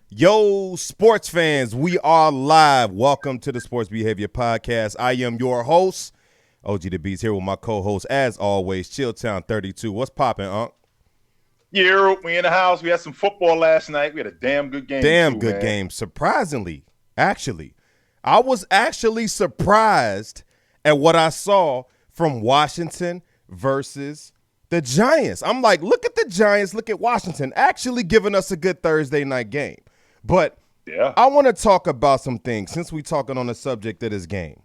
Yo, sports fans, we are live. Welcome to the Sports Behavior Podcast. I am your host, OG the Beats, here with my co-host, as always, Chilltown 32. What's poppin', Unc? Yeah, we in the house. We had some football last night. We had a damn good game, Damn too, good man. game. Surprisingly, actually. I was actually surprised at what I saw from Washington versus the Giants. I'm like, look at the Giants, look at Washington, actually giving us a good Thursday night game. But Yeah. I want to talk about some things since we're talking on the subject of this game.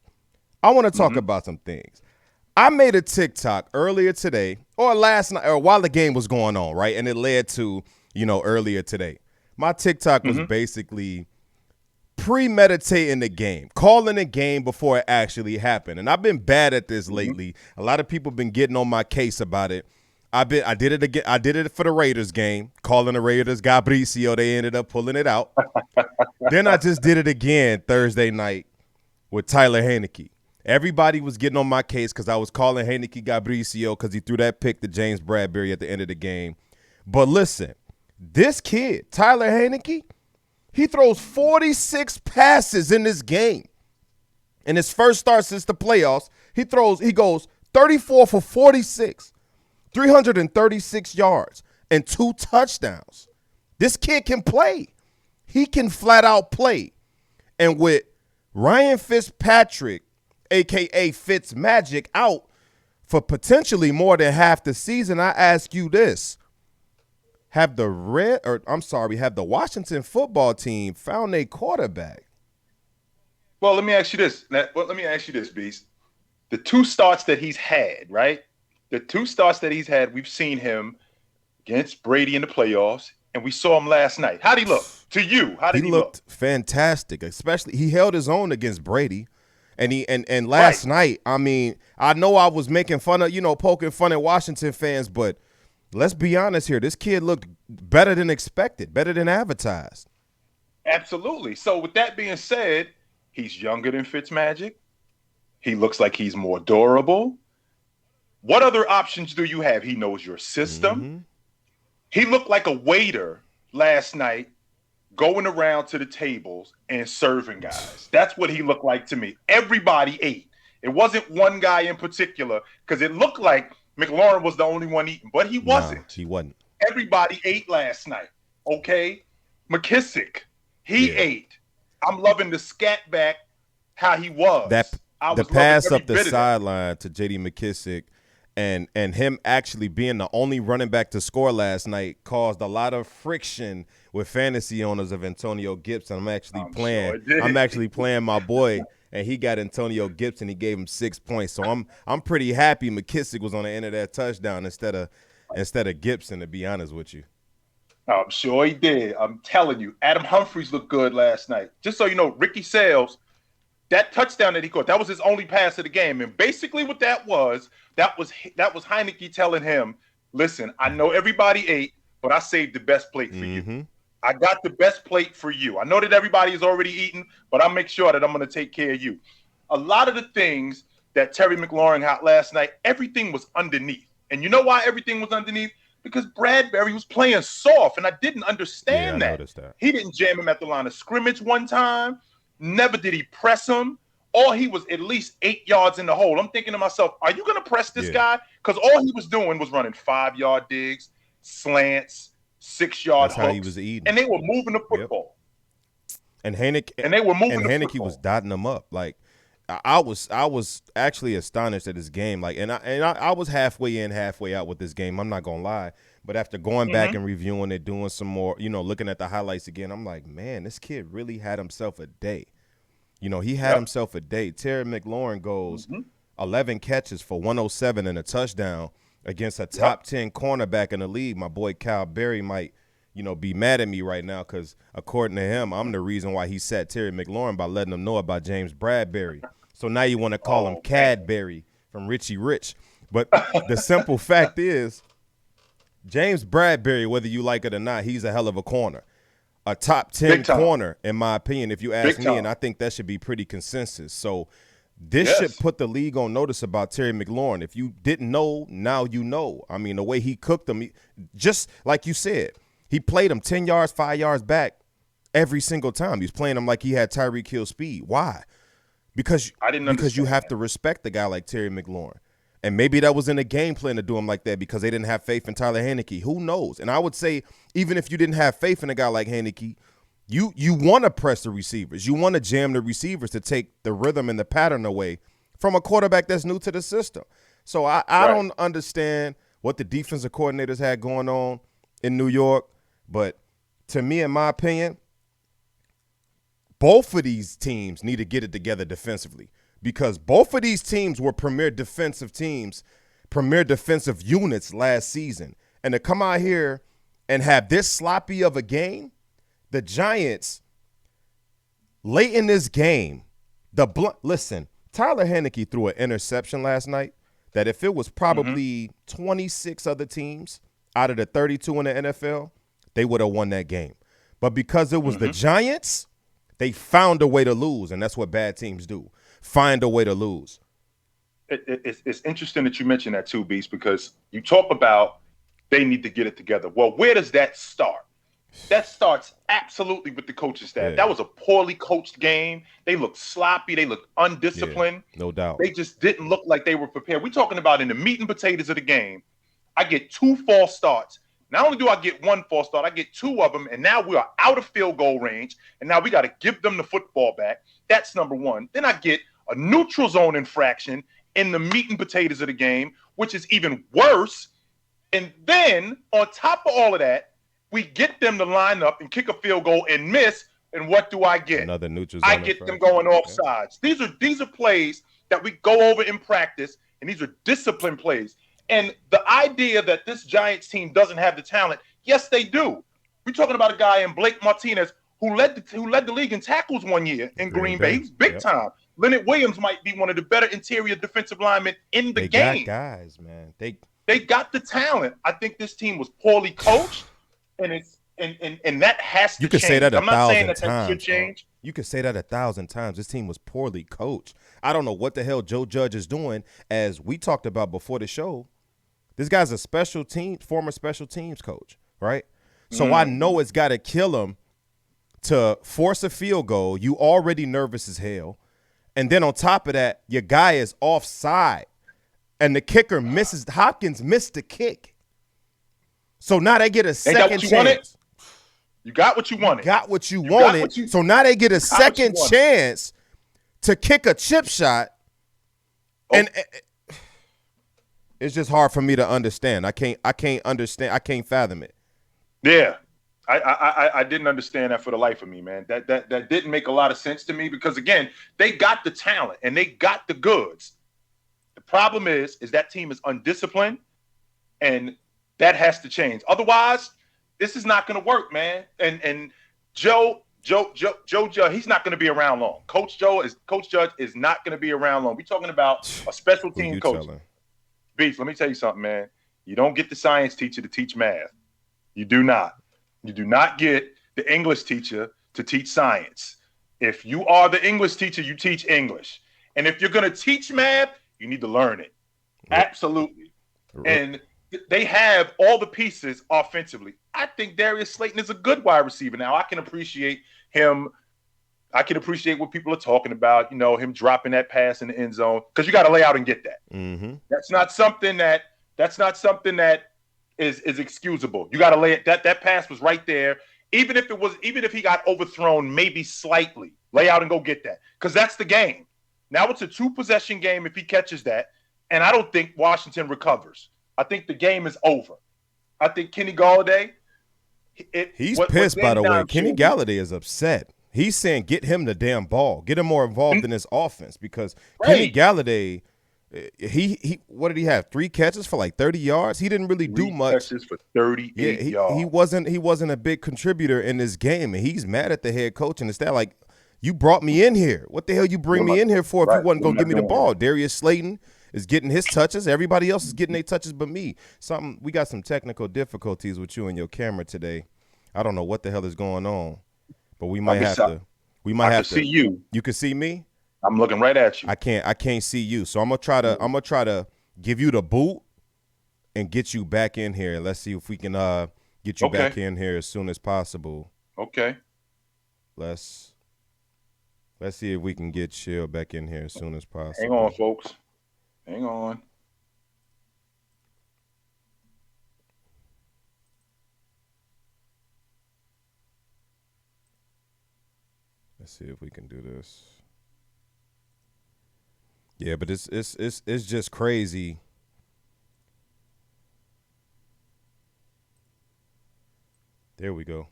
I want to talk about some things. I made a TikTok earlier today or last night or while the game was going on, right? And it led to, earlier today. My TikTok was basically premeditating the game, calling the game before it actually happened. And I've been bad at this lately. A lot of people have been getting on my case about it. I did it again. I did it for the Raiders game, calling the Raiders Gabricio. They ended up pulling it out. Then I just did it again Thursday night with Tyler Heineke. Everybody was getting on my case because I was calling Heineke Gabricio because he threw that pick to James Bradbury at the end of the game. But listen, this kid, Tyler Heineke, he throws 46 passes in this game. In his first start since the playoffs, he goes 34 for 46. 336 yards and 2 touchdowns. This kid can play. He can flat out play. And with Ryan Fitzpatrick, a.k.a. Fitzmagic, out for potentially more than half the season, I ask you this. Have the Washington football team found a quarterback? Well, let me ask you this, Beast. The 2 starts that he's had, right? The 2 starts that he's had, we've seen him against Brady in the playoffs, and we saw him last night. How'd he look to you? How did he look? He looked fantastic, especially he held his own against Brady. And last night, I mean, I know I was making fun of, poking fun at Washington fans, but let's be honest here. This kid looked better than expected, better than advertised. Absolutely. So with that being said, he's younger than Fitzmagic. He looks like he's more durable. What other options do you have? He knows your system. He looked like a waiter last night going around to the tables and serving guys. That's what he looked like to me. Everybody ate. It wasn't one guy in particular because it looked like McLaurin was the only one eating, but he wasn't. No, he wasn't. Everybody ate last night, okay? McKissick, he ate. I'm loving the scat back how he was. The pass up the sideline to J.D. McKissick and him actually being the only running back to score last night caused a lot of friction with fantasy owners of Antonio Gibson. I'm actually playing my boy, and he got Antonio Gibson. He gave him 6 points. So I'm pretty happy McKissick was on the end of that touchdown instead of Gibson, to be honest with you. I'm sure he did. I'm telling you, Adam Humphries looked good last night. Just so you know, Ricky Sales, that touchdown that he caught, that was his only pass of the game. And basically what that was Heineke telling him, listen, I know everybody ate, but I saved the best plate for you. I got the best plate for you. I know that everybody is already eating, but I'll make sure that I'm going to take care of you. A lot of the things that Terry McLaurin had last night, everything was underneath. And you know why everything was underneath? Because Bradbury was playing soft, and I didn't understand I noticed that. He didn't jam him at the line of scrimmage one time. Never did he press him. Or he was at least 8 yards in the hole. I'm thinking to myself, are you going to press this guy? Because all he was doing was running 5-yard digs, slants, 6-yard hooks. That's how he was eating. And they were moving the football. And Heineke was dotting them up. Like, I was actually astonished at this game. Like, and I was halfway in, halfway out with this game. I'm not gonna lie. But after going back and reviewing it, doing some more, looking at the highlights again, I'm like, man, this kid really had himself a day. He had himself a day. Terry McLaurin goes 11 catches for 107 and a touchdown against a top 10 cornerback in the league. My boy Kyle Berry might, be mad at me right now because according to him, I'm the reason why he sat Terry McLaurin by letting him know about James Bradbury. So now you want to call him Cadbury from Richie Rich. But the simple fact is, James Bradbury, whether you like it or not, he's a hell of a corner. A top 10 corner, in my opinion, if you ask me, and I think that should be pretty consensus. So this should put the league on notice about Terry McLaurin. If you didn't know, now you know. I mean, the way he cooked them, just like you said, he played him 10 yards, 5 yards back, every single time. He was playing him like he had Tyreek Hill speed. Why? Because you have to respect the guy like Terry McLaurin. And maybe that was in the game plan to do him like that because they didn't have faith in Tyler Heinicke. Who knows? And I would say even if you didn't have faith in a guy like Heinicke, you want to press the receivers. You want to jam the receivers to take the rhythm and the pattern away from a quarterback that's new to the system. So I don't understand what the defensive coordinators had going on in New York. But to me, in my opinion, both of these teams need to get it together defensively because both of these teams were premier defensive teams, premier defensive units last season. And to come out here and have this sloppy of a game, the Giants, late in this game, listen, Tyler Heinicke threw an interception last night that if it was probably 26 other teams out of the 32 in the NFL, they would have won that game. But because it was the Giants, they found a way to lose, and that's what bad teams do, find a way to lose. It's interesting that you mentioned that too, Beast, because you talk about they need to get it together. Well, where does that start? That starts absolutely with the coaching staff. Yeah. That was a poorly coached game. They looked sloppy. They looked undisciplined. Yeah, no doubt. They just didn't look like they were prepared. We're talking about in the meat and potatoes of the game, I get 2 false starts. Not only do I get 1 false start, I get 2 of them, and now we are out of field goal range, and now we got to give them the football back. That's number 1. Then I get a neutral zone infraction in the meat and potatoes of the game, which is even worse. And then on top of all of that, we get them to line up and kick a field goal and miss, and what do I get? Another neutral zone. I get them going off sides. These are plays that we go over in practice, and these are discipline plays. And the idea that this Giants team doesn't have the talent, yes, they do. We're talking about a guy in Blake Martinez who led the league in tackles one year in Green Bay. He's big time. Leonard Williams might be one of the better interior defensive linemen in the game. They got guys, man. They got the talent. I think this team was poorly coached. And that has to change. You could say that I'm not saying that times. should change. You could say that 1,000 times. This team was poorly coached. I don't know what the hell Joe Judge is doing. As we talked about before the show, this guy's a former special teams coach, right? So I know it's got to kill him to force a field goal. You already nervous as hell. And then on top of that, your guy is offside. And the kicker misses. Hopkins missed the kick. So now they get a second chance. You got what you wanted. So now they get a second chance to kick a chip shot. And it's just hard for me to understand. I can't understand. I can't fathom it. Yeah. I didn't understand that for the life of me, man. That didn't make a lot of sense to me because, again, they got the talent and they got the goods. The problem is that team is undisciplined, and that has to change. Otherwise, this is not going to work, man. And Joe Judge, he's not going to be around long. Coach Judge is not going to be around long. We're talking about a special team coach. Beef, let me tell you something, man. You don't get the science teacher to teach math. You do not. You do not get the English teacher to teach science. If you are the English teacher, you teach English. And if you're going to teach math, you need to learn it. Right. Absolutely. Right. And they have all the pieces offensively. I think Darius Slayton is a good wide receiver. Now, I can appreciate him. I can appreciate what people are talking about, him dropping that pass in the end zone, because you got to lay out and get that. Mm-hmm. That's not something that is excusable. You got to lay it. That pass was right there. Even if he got overthrown maybe slightly, lay out and go get that, because that's the game. Now it's a 2-possession game if he catches that, and I don't think Washington recovers. I think the game is over. I think Kenny Galladay. He's pissed, by the way. Kenny Galladay is upset. He's saying get him the damn ball. Get him more involved in his offense, because Kenny Galladay, he what did he have? 3 catches for like 30 yards? He didn't really do much. 3 catches for 38 yards. He wasn't a big contributor in this game, and he's mad at the head coach and the staff. Like, you brought me in here. What the hell you bring me in here for if you wasn't going to give me the ball? Darius Slayton is getting his touches. Everybody else is getting their touches but me. We got some technical difficulties with you and your camera today. I don't know what the hell is going on, but we might have to. I can see you. You can see me? I'm looking right at you. I can't see you. So I'm gonna try to give you the boot and get you back in here. Let's see if we can get you back in here as soon as possible. Okay. Let's see if we can get Chill back in here as soon as possible. Hang on, folks. Hang on. Let's see if we can do this. Yeah, but it's just crazy. There we go.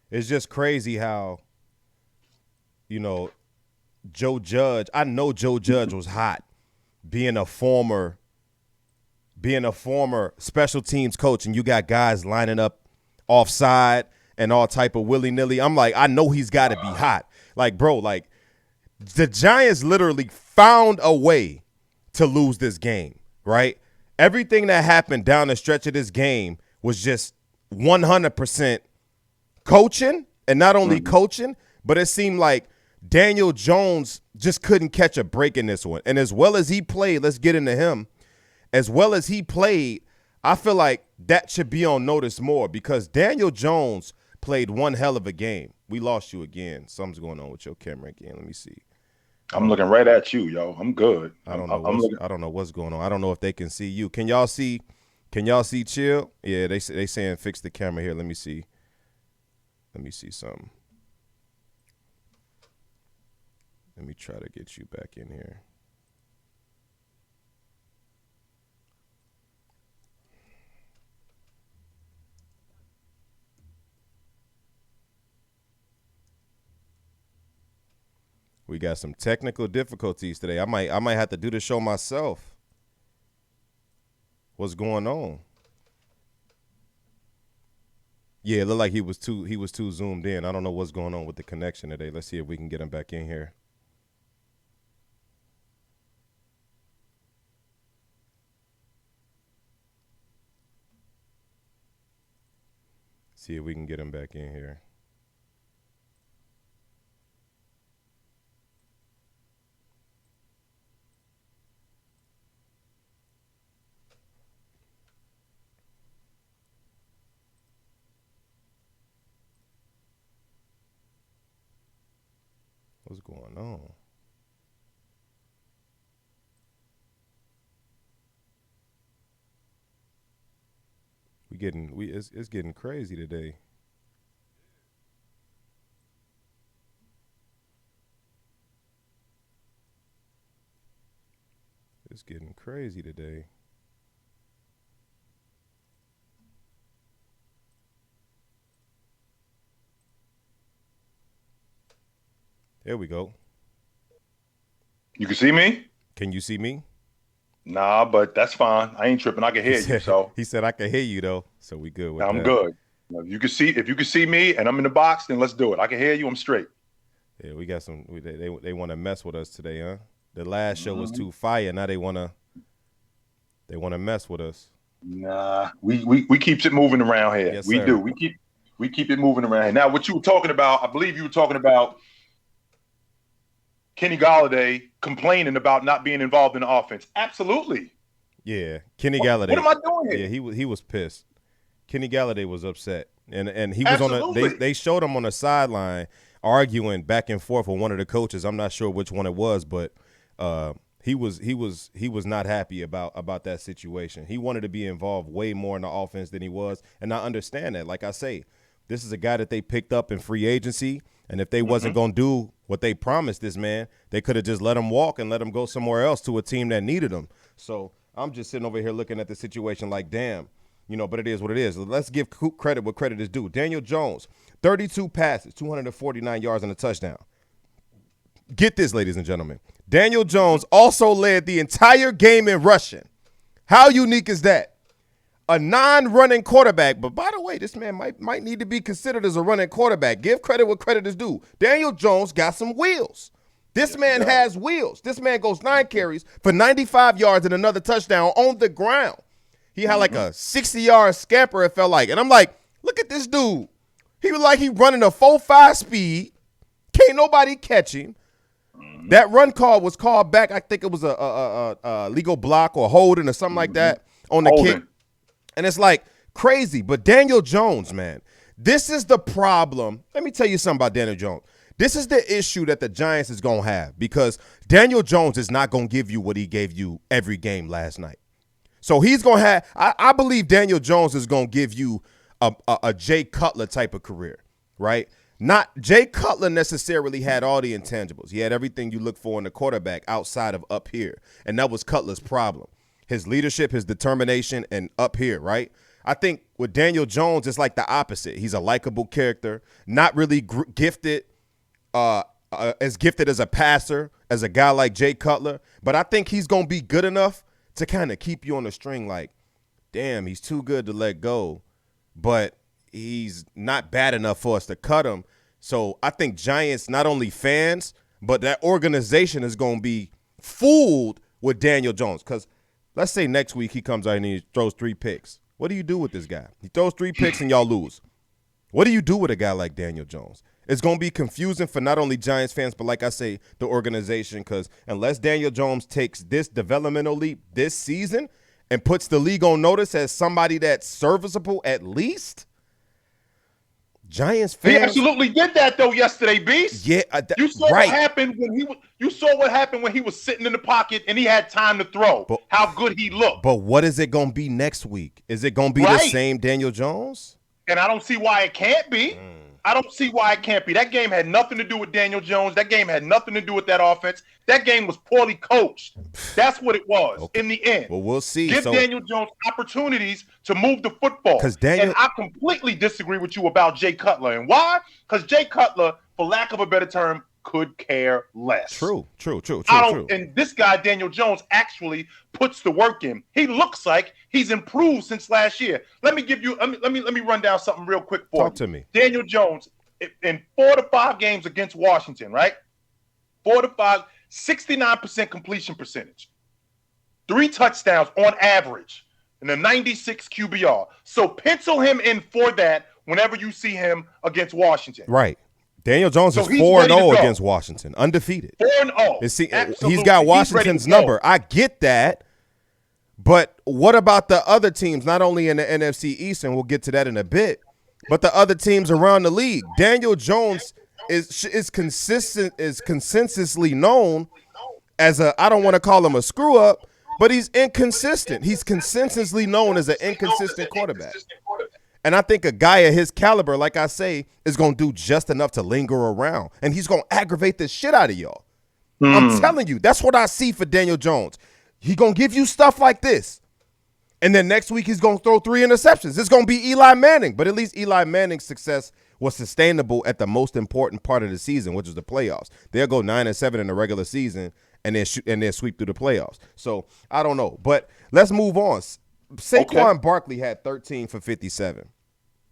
It's just crazy how, Joe Judge. I know Joe Judge was hot, being a former special teams coach, and you got guys lining up offside and all type of willy-nilly. I'm like, I know he's got to be hot. Like, bro, like the Giants literally found a way to lose this game, right? Everything that happened down the stretch of this game was just 100% coaching, and not only coaching, but it seemed like Daniel Jones just couldn't catch a break in this one. And as well as he played, let's get into him. As well as he played, I feel like that should be on notice more because Daniel Jones played one hell of a game. We lost you again. Something's going on with your camera again. Let me see. I'm looking right at you, yo. I'm good. I don't know what's going on. I don't know if they can see you. Can y'all see Chill? Yeah, they saying fix the camera here. Let me see something. Let me try to get you back in here. We got some technical difficulties today. I might have to do the show myself. What's going on? Yeah, it looked like he was too zoomed in. I don't know what's going on with the connection today. Let's see if we can get him back in here. See if we can get him back in here. What's going on? It's getting crazy today. It's getting crazy today. There we go. You can see me? Can you see me? Nah, but that's fine. I ain't tripping. I can hear you. So he said I can hear you though. So we good with that. I'm good. If you can see me and I'm in the box, then let's do it. I can hear you. I'm straight. Yeah, we got some. They want to mess with us today, huh? The last show was too fire. Now they wanna mess with us. Nah, we keeps it moving around here. Yes, we sir. do. We keep it moving around here. Now, what you were talking about, I believe you were talking about Kenny Golladay complaining about not being involved in the offense. Absolutely. Yeah, Kenny Golladay. What am I doing here? Yeah, he was pissed. Kenny Golladay was upset, and he was on they showed him on the sideline arguing back and forth with one of the coaches. I'm not sure which one it was, but he was not happy about that situation. He wanted to be involved way more in the offense than he was, and I understand that. Like I say, this is a guy that they picked up in free agency, and if they wasn't going to do what they promised this man, they could have just let him walk and let him go somewhere else to a team that needed him. So I'm just sitting over here looking at the situation like, damn, but it is what it is. Let's give credit what credit is due. Daniel Jones, 32 passes, 249 yards and a touchdown. Get this, ladies and gentlemen. Daniel Jones also led the entire game in rushing. How unique is that? A non-running quarterback, but by the way, this man might need to be considered as a running quarterback. Give credit what credit is due. Daniel Jones got some wheels. This man has wheels. This man goes 9 carries for 95 yards and another touchdown on the ground. He had like a 60-yard scamper, it felt like. And I'm like, look at this dude. He was like he running a 4.5 speed. Can't nobody catch him. That run call was called back. I think it was a legal block or holding or something like that on the kick. And it's like crazy. But Daniel Jones, man, This is the problem. Let me tell you something about Daniel Jones. This is the issue that the Giants is going to have because Daniel Jones is not going to give you what he gave you every game last night. So he's going to have – I believe Daniel Jones is going to give you a Jay Cutler type of career, right? Not Jay Cutler necessarily had all the intangibles. He had everything you look for in a quarterback outside of up here, and that was Cutler's problem. His leadership, his determination, and up here, right? I think with Daniel Jones, it's like the opposite. He's a likable character, not really gifted, as gifted as a passer as a guy like Jay Cutler, but I think he's going to be good enough to kind of keep you on the string like, damn, he's too good to let go, but he's not bad enough for us to cut him. So I think Giants, not only fans, but that organization is going to be fooled with Daniel Jones because let's say next week he comes out and he throws 3 picks. What do you do with this guy? He throws 3 picks and y'all lose. What do you do with a guy like Daniel Jones? It's going to be confusing for not only Giants fans, but like I say, the organization, because unless Daniel Jones takes this developmental leap this season and puts the league on notice as somebody that's serviceable at least, Giants fans. He absolutely did that though yesterday, Beast. Yeah, you saw what happened when he was. You saw what happened when he was sitting in the pocket and he had time to throw. But, how good he looked. But what is it going to be next week? Is it going to be the same Daniel Jones? And I don't see why it can't be. I don't see why it can't be. That game had nothing to do with Daniel Jones. That game had nothing to do with that offense. That game was poorly coached. That's what it was in the end. Well, we'll see. Give Daniel Jones opportunities to move the football. And I completely disagree with you about Jay Cutler. And why? Because Jay Cutler, for lack of a better term, could care less. True. And this guy, Daniel Jones, actually puts the work in. He looks like he's improved since last year. Let me run down something real quick for you. Talk to me. Daniel Jones, in 4 to 5 games against Washington, right? 4 to 5, 69% completion percentage. 3 touchdowns on average and a 96 QBR. So pencil him in for that whenever you see him against Washington. Right. Daniel Jones is 4-0 against Washington, undefeated. 4-0. He's got Washington's number. I get that. But what about the other teams, not only in the NFC East, and we'll get to that in a bit, but the other teams around the league? Daniel Jones is consensusly known as I don't want to call him a screw-up, but he's inconsistent. He's consensusly known as an inconsistent quarterback. And I think a guy of his caliber, like I say, is going to do just enough to linger around. And he's going to aggravate the shit out of y'all. I'm telling you, that's what I see for Daniel Jones. He's going to give you stuff like this. And then next week he's going to throw 3 interceptions. It's going to be Eli Manning. But at least Eli Manning's success was sustainable at the most important part of the season, which was the playoffs. They'll go 9-7 in the regular season and then sweep through the playoffs. So I don't know. But let's move on. Saquon Barkley had 13 for 57.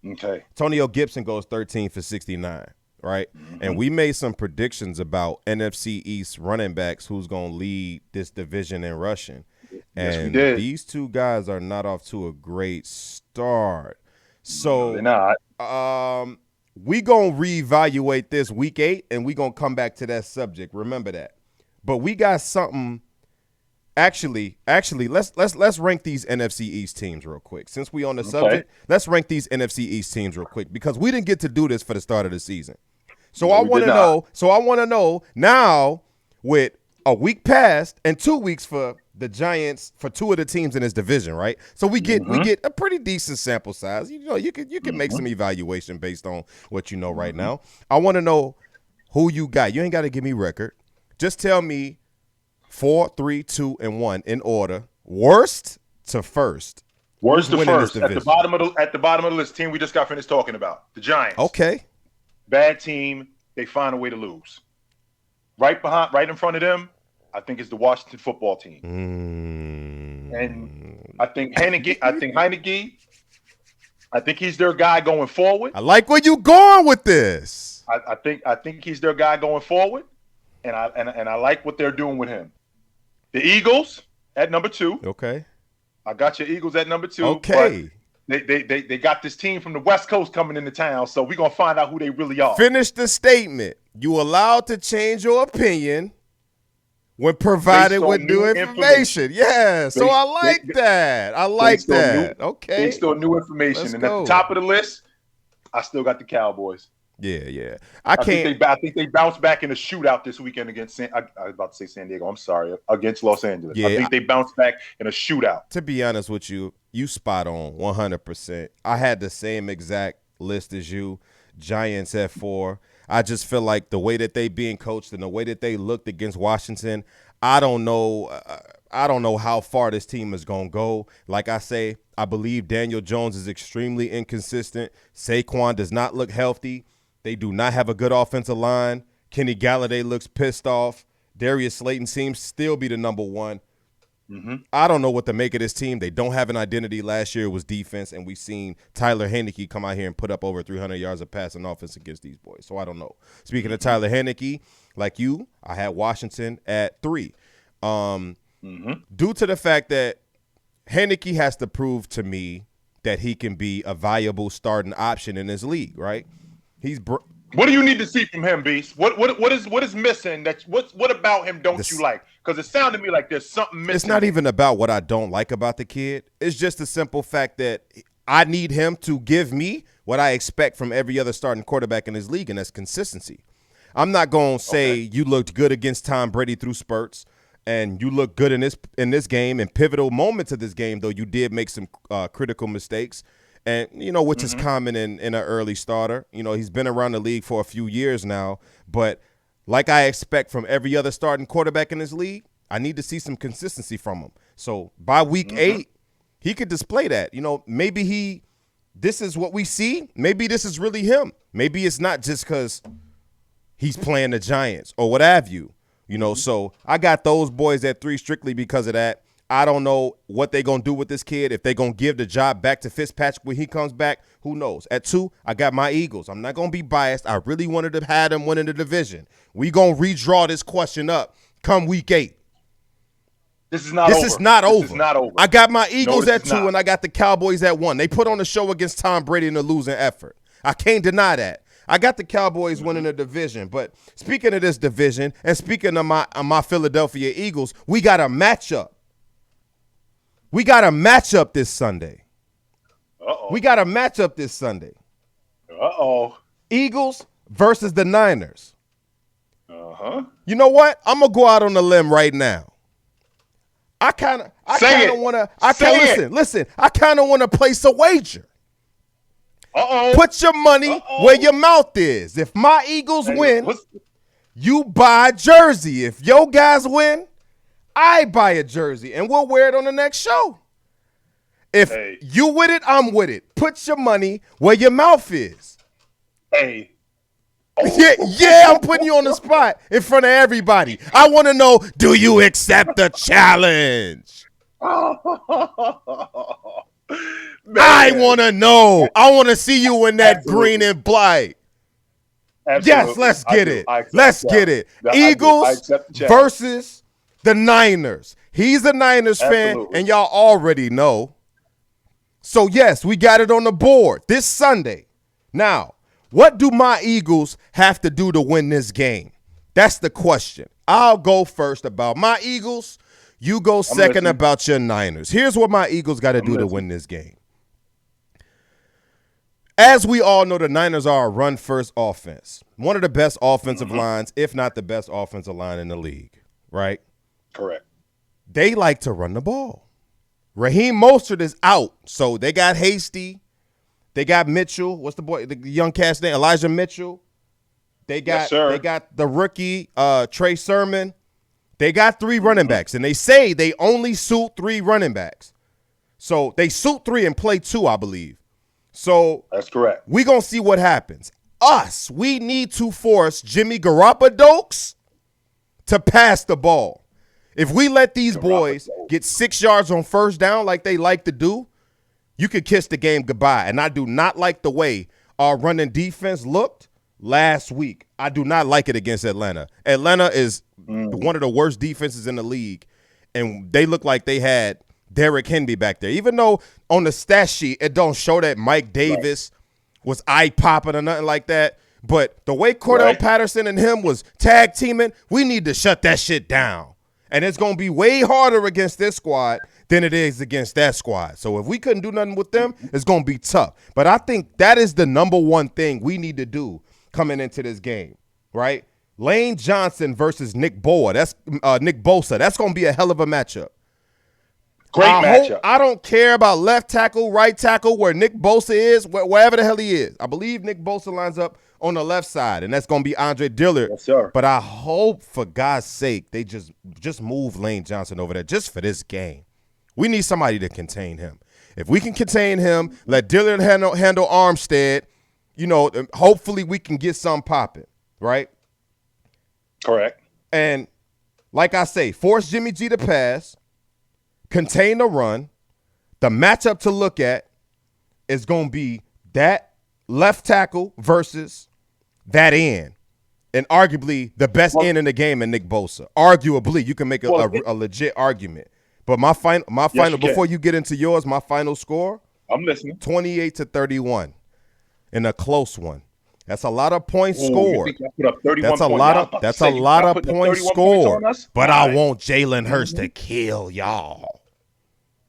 Okay. Antonio Gibson goes 13 for 69, right? Mm-hmm. And we made some predictions about NFC East running backs who's going to lead this division in rushing. Yes, and we did. These 2 guys are not off to a great start. So they're not. We going to reevaluate this week 8, and we going to come back to that subject. Remember that. But we got something. Actually, let's rank these NFC East teams real quick. Since we on the subject, let's rank these NFC East teams real quick because we didn't get to do this for the start of the season. So I want to know. So I want to know now, with a week past and 2 weeks for the Giants for 2 of the teams in this division, right? So we get a pretty decent sample size. You know, you can make some evaluation based on what you know right now. I want to know who you got. You ain't got to give me record. Just tell me 4, 3, 2, and 1 in order. Worst to first. Worst to first. At the bottom of the list, team we just got finished talking about. The Giants. Okay. Bad team. They find a way to lose. Right in front of them, I think is the Washington football team. And I think Heineke, I think he's their guy going forward. I like where you going with this. I think he's their guy going forward. And I like what they're doing with him. The Eagles at number 2. Okay. I got your Eagles at number 2. Okay. They got this team from the West Coast coming into town, so we're going to find out who they really are. Finish the statement. You allowed to change your opinion when provided with new information. Yeah, so I like that. Okay. Based on new information. And at the top of the list, I still got the Cowboys. Yeah. I think they bounced back in a shootout this weekend against I was about to say San Diego. I'm sorry, against Los Angeles. Yeah, I think they bounced back in a shootout. To be honest with you, you spot on 100%. I had the same exact list as you. Giants at 4. I just feel like the way that they being coached and the way that they looked against Washington, I don't know how far this team is going to go. Like I say, I believe Daniel Jones is extremely inconsistent. Saquon does not look healthy. They do not have a good offensive line. Kenny Galladay looks pissed off. Darius Slayton seems to still be the number one. Mm-hmm. I don't know what to make of this team. They don't have an identity. Last year it was defense, and we've seen Tyler Heineke come out here and put up over 300 yards of passing offense against these boys. So I don't know. Speaking of Tyler Heineke, like you, I had Washington at 3. Due to the fact that Heineke has to prove to me that he can be a viable starting option in this league, right? What do you need to see from him, Beast? What is missing? What about him don't you like? Because it sounded to me like there's something missing. It's not even about what I don't like about the kid. It's just the simple fact that I need him to give me what I expect from every other starting quarterback in this league, and that's consistency. I'm not going to say you looked good against Tom Brady through spurts, and you look good in this game. In pivotal moments of this game, though, you did make some critical mistakes. And, which is common in an early starter. He's been around the league for a few years now. But like I expect from every other starting quarterback in this league, I need to see some consistency from him. So by week 8, he could display that. Maybe this is what we see. Maybe this is really him. Maybe it's not just because he's playing the Giants or what have you. So I got those boys at 3 strictly because of that. I don't know what they're going to do with this kid. If they're going to give the job back to Fitzpatrick when he comes back, who knows? At 2, I got my Eagles. I'm not going to be biased. I really wanted to have them winning the division. We going to redraw this question up come week 8. This is not over. I got my Eagles at 2, and I got the Cowboys at 1. They put on a show against Tom Brady in a losing effort. I can't deny that. I got the Cowboys winning the division. But speaking of this division and speaking of my Philadelphia Eagles, we got a matchup. We got a matchup this Sunday. Eagles versus the Niners. You know what? I'm gonna go out on a limb right now. I kind of want to. Listen. I kind of want to place a wager. Put your money where your mouth is. If my Eagles win, you buy a jersey. If your guys win, I buy a jersey, and we'll wear it on the next show. If you with it, I'm with it. Put your money where your mouth is. Yeah, I'm putting you on the spot in front of everybody. I want to know, do you accept the challenge? I want to know. I want to see you in that green and black. Absolutely. Yes, let's get it. Let's get it. Eagles versus the Niners. He's a Niners fan, and y'all already know. So, yes, we got it on the board this Sunday. Now, what do my Eagles have to do to win this game? That's the question. I'll go first about my Eagles. You go second about your Niners. Here's what my Eagles got to do to win this game. As we all know, the Niners are a run-first offense. One of the best offensive lines, if not the best offensive line in the league, right? Correct. They like to run the ball. Raheem Mostert is out, so they got Hasty. They got Mitchell. What's the young cat's name? Elijah Mitchell. They got the rookie Trey Sermon. They got 3 running backs, and they say they only suit 3 running backs. So they suit 3 and play 2, I believe. So that's correct. We're going to see what happens. We need to force Jimmy Garoppolo to pass the ball. If we let these boys get 6 yards on first down like they like to do, you could kiss the game goodbye. And I do not like the way our running defense looked last week. I do not like it against Atlanta. Atlanta is one of the worst defenses in the league, and they look like they had Derrick Henry back there. Even though on the stat sheet it don't show that Mike Davis was eye-popping or nothing like that, but the way Cordell Patterson and him was tag teaming, we need to shut that shit down. And it's going to be way harder against this squad than it is against that squad. So if we couldn't do nothing with them, it's going to be tough. But I think that is the number one thing we need to do coming into this game, right? Lane Johnson versus Nick Bosa. That's going to be a hell of a matchup. Great matchup. I don't care about left tackle, right tackle, where Nick Bosa is, wherever the hell he is. I believe Nick Bosa lines up on the left side, and that's going to be Andre Dillard. Yes, sir. But I hope, for God's sake, they just move Lane Johnson over there just for this game. We need somebody to contain him. If we can contain him, let Dillard handle Armstead, hopefully we can get something popping, right? Correct. And like I say, force Jimmy G to pass, contain the run. The matchup to look at is going to be that left tackle versus that end. And arguably the best end in the game in Nick Bosa. Arguably, you can make a legit argument. But my final before you get into yours, my final score, I'm listening. 28-31 in a close one. That's a lot of points scored. That's a lot of points scored. But I want Jalen Hurts to kill y'all.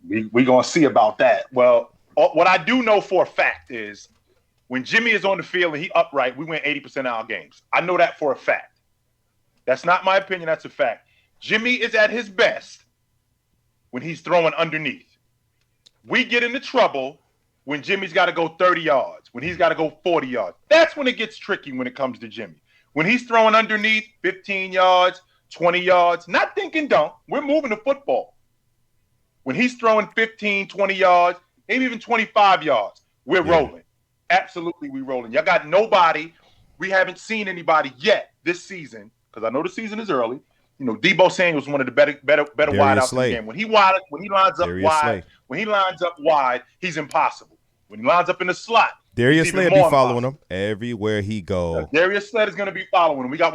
We gonna see about that. Well, what I do know for a fact is when Jimmy is on the field and he upright, we win 80% of our games. I know that for a fact. That's not my opinion. That's a fact. Jimmy is at his best when he's throwing underneath. We get into trouble when Jimmy's got to go 30 yards, when he's got to go 40 yards. That's when it gets tricky when it comes to Jimmy. When he's throwing underneath 15 yards, 20 yards, not thinking dunk, we're moving the football. When he's throwing 15, 20 yards, maybe even 25 yards, we're rolling. Absolutely, we're rolling. Y'all got nobody. We haven't seen anybody yet this season, because I know the season is early. Deebo Samuel was one of the better wideouts in the game. When he lines up wide, he's impossible. When he lines up in the slot, Darius Slay will be following him everywhere he goes. Darius Slay is going to be following him. We got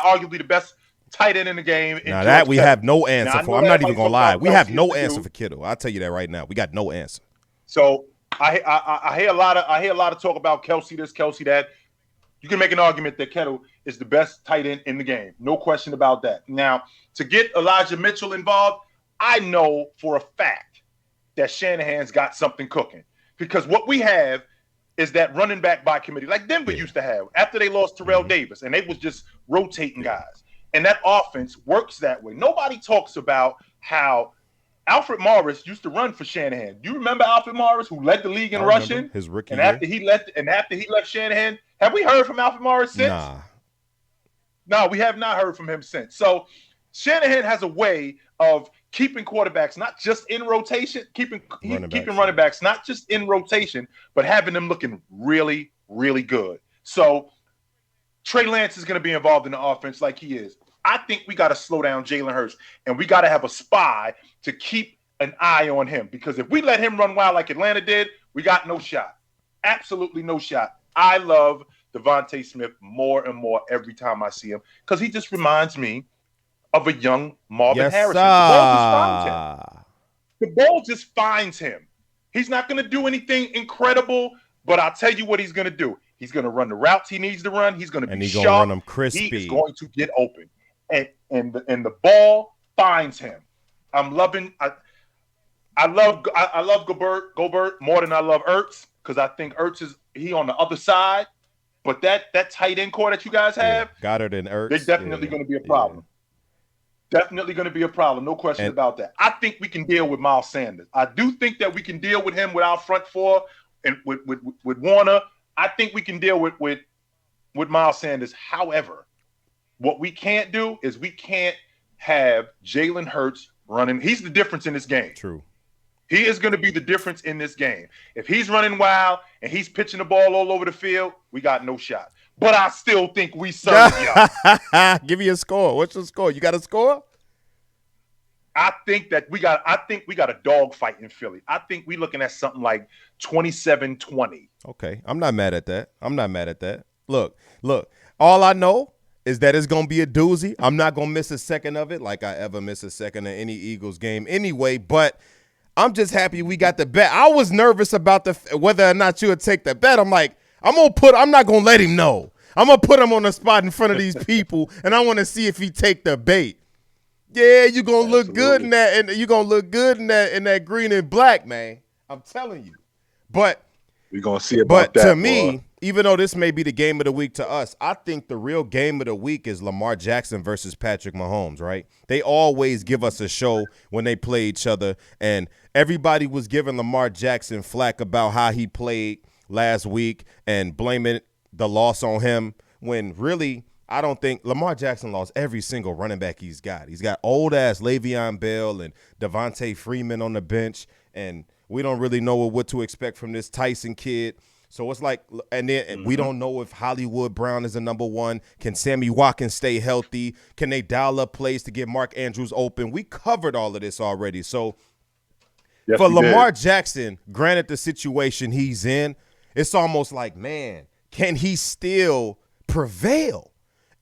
arguably the best tight end in the game. Now that we have no answer for. I'm not even going to lie. We have no answer for Kittle. I'll tell you that right now. We got no answer. So I hear a lot of talk about Kelsey this, Kelsey that. You can make an argument that Kittle is the best tight end in the game. No question about that. Now, to get Elijah Mitchell involved, I know for a fact that Shanahan's got something cooking. Because what we have is that running back by committee, like Denver used to have after they lost Terrell Davis, and they was just rotating guys. And that offense works that way. Nobody talks about how Alfred Morris used to run for Shanahan. You remember Alfred Morris, who led the league in rushing? His rookie year. After he left Shanahan, have we heard from Alfred Morris since? No, we have not heard from him since. So Shanahan has a way of keeping quarterbacks not just in rotation, keeping running backs not just in rotation, but having them looking really, really good. So Trey Lance is going to be involved in the offense like he is. I think we got to slow down Jalen Hurts, and we got to have a spy to keep an eye on him, because if we let him run wild like Atlanta did, we got no shot. Absolutely no shot. I love Devontae Smith more and more every time I see him, because he just reminds me of a young Marvin Harrison. The ball just finds him. He's not going to do anything incredible, but I'll tell you what he's going to do. He's going to run the routes he needs to run. He's going to be sharp. Run them crispy. He is going to get open, and the ball finds him. I'm loving. I love Gobert more than I love Ertz, because I think Ertz is on the other side. But that tight end core that you guys have, Goddard and Ertz, they're definitely going to be a problem. Definitely going to be a problem. No question about that. I think we can deal with Miles Sanders. I do think that we can deal with him with our front four and with Warner. I think we can deal with Miles Sanders. However, what we can't do is we can't have Jalen Hurts running. He's the difference in this game. True. He is going to be the difference in this game. If he's running wild and he's pitching the ball all over the field, we got no shot. But I still think we serve y'all. Give me a score. What's your score? You got a score? I think we got a dog fight in Philly. I think we're looking at something like 27-20. Okay. I'm not mad at that. Look. All I know is that it's going to be a doozy. I'm not going to miss a second of it like I ever miss a second of any Eagles game anyway, but I'm just happy we got the bet. I was nervous about whether or not you would take the bet. I'm like, I'm not going to let him know. I'm going to put him on the spot in front of these people, and I want to see if he take the bait. Yeah, you gonna look good Absolutely. in that, and you gonna look good in that green and black, man. I'm telling you. But We're going to see about to that, boy. me, even though this may be the game of the week to us, I think the real game of the week is Lamar Jackson versus Patrick Mahomes, right? They always give us a show when they play each other, and everybody was giving Lamar Jackson flack about how he played last week and blaming the loss on him when really I don't think Lamar Jackson lost every single running back he's got. He's got old-ass Le'Veon Bell and Devontae Freeman on the bench, and we don't really know what to expect from this Tyson kid. So it's like, and then we don't know if Hollywood Brown is the number one. Can Sammy Watkins stay healthy? Can they dial up plays to get Mark Andrews open? We covered all of this already. So Yes, for we Lamar did. Jackson, granted the situation he's in, it's almost like, man, can he still prevail?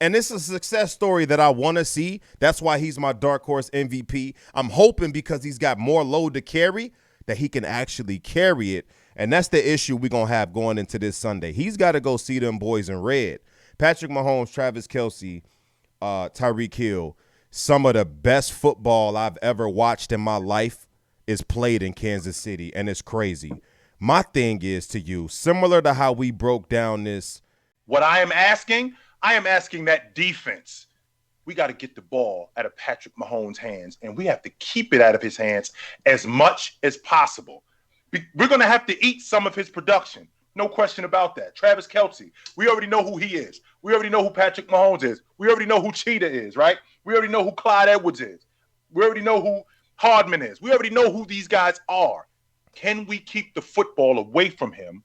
And this is a success story that I want to see. That's why he's my dark horse MVP. I'm hoping because he's got more load to carry that he can actually carry it. And that's the issue we're going to have going into this Sunday. He's got to go see them boys in red. Patrick Mahomes, Travis Kelce, Tyreek Hill, some of the best football I've ever watched in my life is played in Kansas City, and it's crazy. My thing is to you, similar to how we broke down this. What I am asking that defense. We got to get the ball out of Patrick Mahomes' hands, and we have to keep it out of his hands as much as possible. We're going to have to eat some of his production. No question about that. Travis Kelce, we already know who he is. We already know who Patrick Mahomes is. We already know who Cheetah is, right? We already know who Clyde Edwards is. We already know who Hardman is. We already know who these guys are. Can we keep the football away from him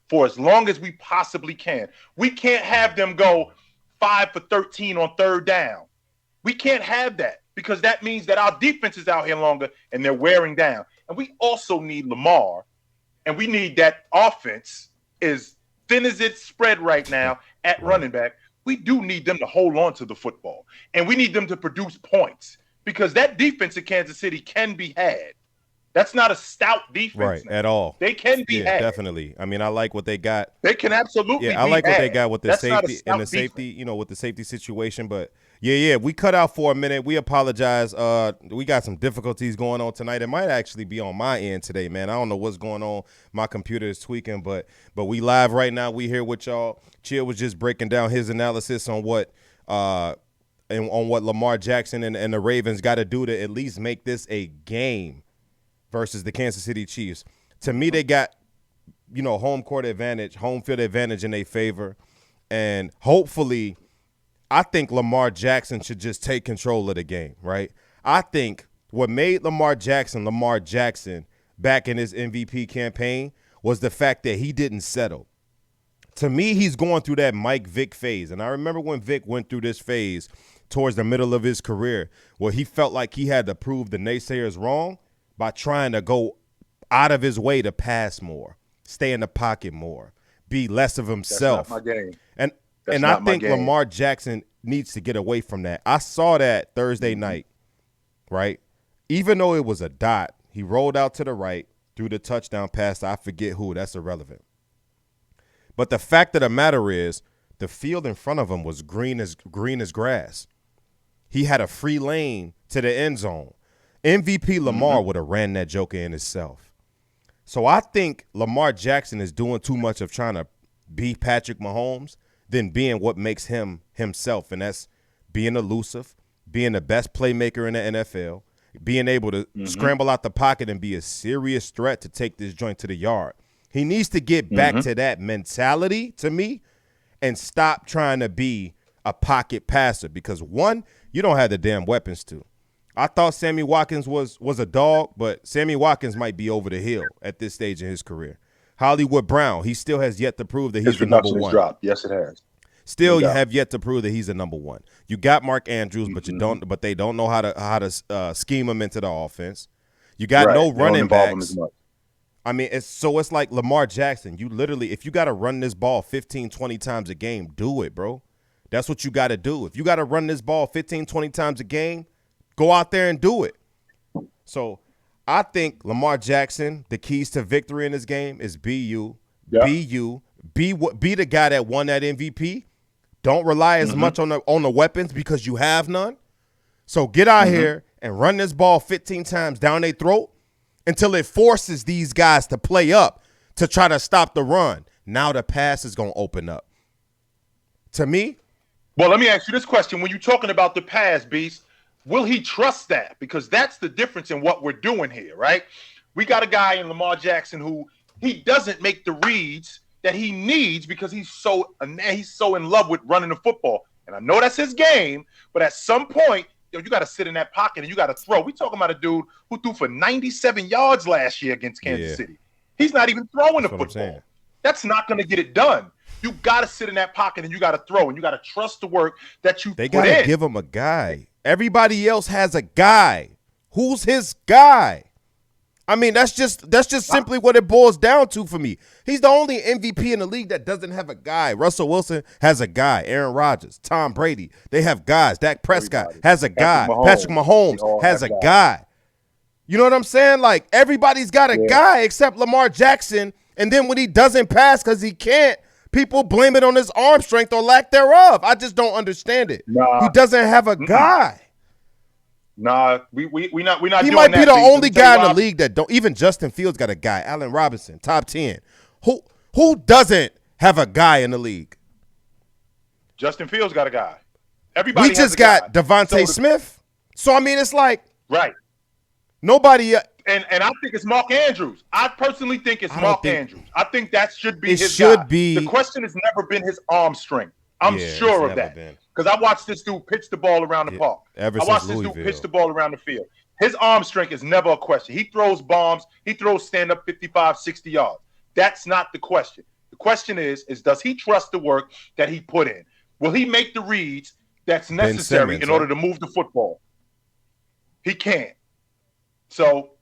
for as long as we possibly can? We can't have them go 5 for 13 on third down. We can't have that because that means that our defense is out here longer and they're wearing down. And we also need Lamar, and we need that offense as thin as it's spread right now at running back. We do need them to hold on to the football, and we need them to produce points because that defense in Kansas City can be had. That's not a stout defense. Right, at all. They can be had. Definitely. I mean, I like what they got. They can absolutely I be like what had. they got with the That's safety and the safety, with the safety situation. But we cut out for a minute. We apologize. We got some difficulties going on tonight. It might actually be on my end today, man. I don't know what's going on. My computer is tweaking, but we live right now. We here with y'all. Chill was just breaking down his analysis on what on what Lamar Jackson and the Ravens got to do to at least make this a game versus the Kansas City Chiefs. To me, they got, home court advantage, home field advantage in their favor. And hopefully, I think Lamar Jackson should just take control of the game, right? I think what made Lamar Jackson back in his MVP campaign was the fact that he didn't settle. To me, he's going through that Mike Vick phase. And I remember when Vick went through this phase towards the middle of his career where he felt like he had to prove the naysayers wrong by trying to go out of his way to pass more, stay in the pocket more, be less of himself. That's not my game. And I think Lamar Jackson needs to get away from that. I saw that Thursday night, right? Even though it was a dot, he rolled out to the right, threw the touchdown pass to I forget who. That's irrelevant. But the fact of the matter is the field in front of him was green as grass. He had a free lane to the end zone. MVP Lamar would have ran that joker in himself. So I think Lamar Jackson is doing too much of trying to be Patrick Mahomes than being what makes him himself, and that's being elusive, being the best playmaker in the NFL, being able to scramble out the pocket and be a serious threat to take this joint to the yard. He needs to get back to that mentality, to me, and stop trying to be a pocket passer because, one, you don't have the damn weapons to. I thought Sammy Watkins was a dog, but Sammy Watkins might be over the hill at this stage in his career. Hollywood Brown, he still has yet to prove that he's the number one. Dropped. Yes, it has. Still, you have yet to prove that he's the number one. You got Mark Andrews, but they don't know how to scheme him into the offense. You got no running backs. I mean, it's like Lamar Jackson. You literally, if you got to run this ball 15, 20 times a game, do it, bro. That's what you got to do. If you got to run this ball 15, 20 times a game, go out there and do it. So I think Lamar Jackson, the keys to victory in this game is be you, be the guy that won that MVP. Don't rely as much on the weapons because you have none. So get out here and run this ball 15 times down their throat until it forces these guys to play up to try to stop the run. Now the pass is going to open up. To me. Well, let me ask you this question. When you're talking about the pass, Beast, will he trust that? Because that's the difference in what we're doing here, right? We got a guy in Lamar Jackson who he doesn't make the reads that he needs because he's so in love with running the football. And I know that's his game, but at some point, you got to sit in that pocket and you got to throw. We're talking about a dude who threw for 97 yards last year against Kansas City. He's not even throwing the football. That's not going to get it done. You got to sit in that pocket and you got to throw and you got to trust the work that you put in. They got to give him a guy. Everybody else has a guy. Who's his guy? I mean, that's just simply what it boils down to for me. He's the only MVP in the league that doesn't have a guy. Russell Wilson has a guy. Aaron Rodgers, Tom Brady, they have guys. Dak Prescott has a guy. Patrick Mahomes has a guy. You know what I'm saying? Like, everybody's got a guy except Lamar Jackson. And then when he doesn't pass because he can't, people blame it on his arm strength or lack thereof. I just don't understand it. He doesn't have a guy. Nah, we not. He might be the only guy in the league that don't. Even Justin Fields got a guy. Allen Robinson, top 10. Who doesn't have a guy in the league? Justin Fields got a guy. Everybody. We just got Devontae Smith. So I mean, it's like nobody. And I think it's Mark Andrews. I personally think it's Mark Andrews. I think that should be his guy. The question has never been his arm strength. I'm sure of that. Because I watched this dude pitch the ball around the park. I watched this dude pitch the ball around the field. His arm strength is never a question. He throws bombs. He throws stand-up 55, 60 yards. That's not the question. The question is does he trust the work that he put in? Will he make the reads that's necessary in order to move the football? He can't. So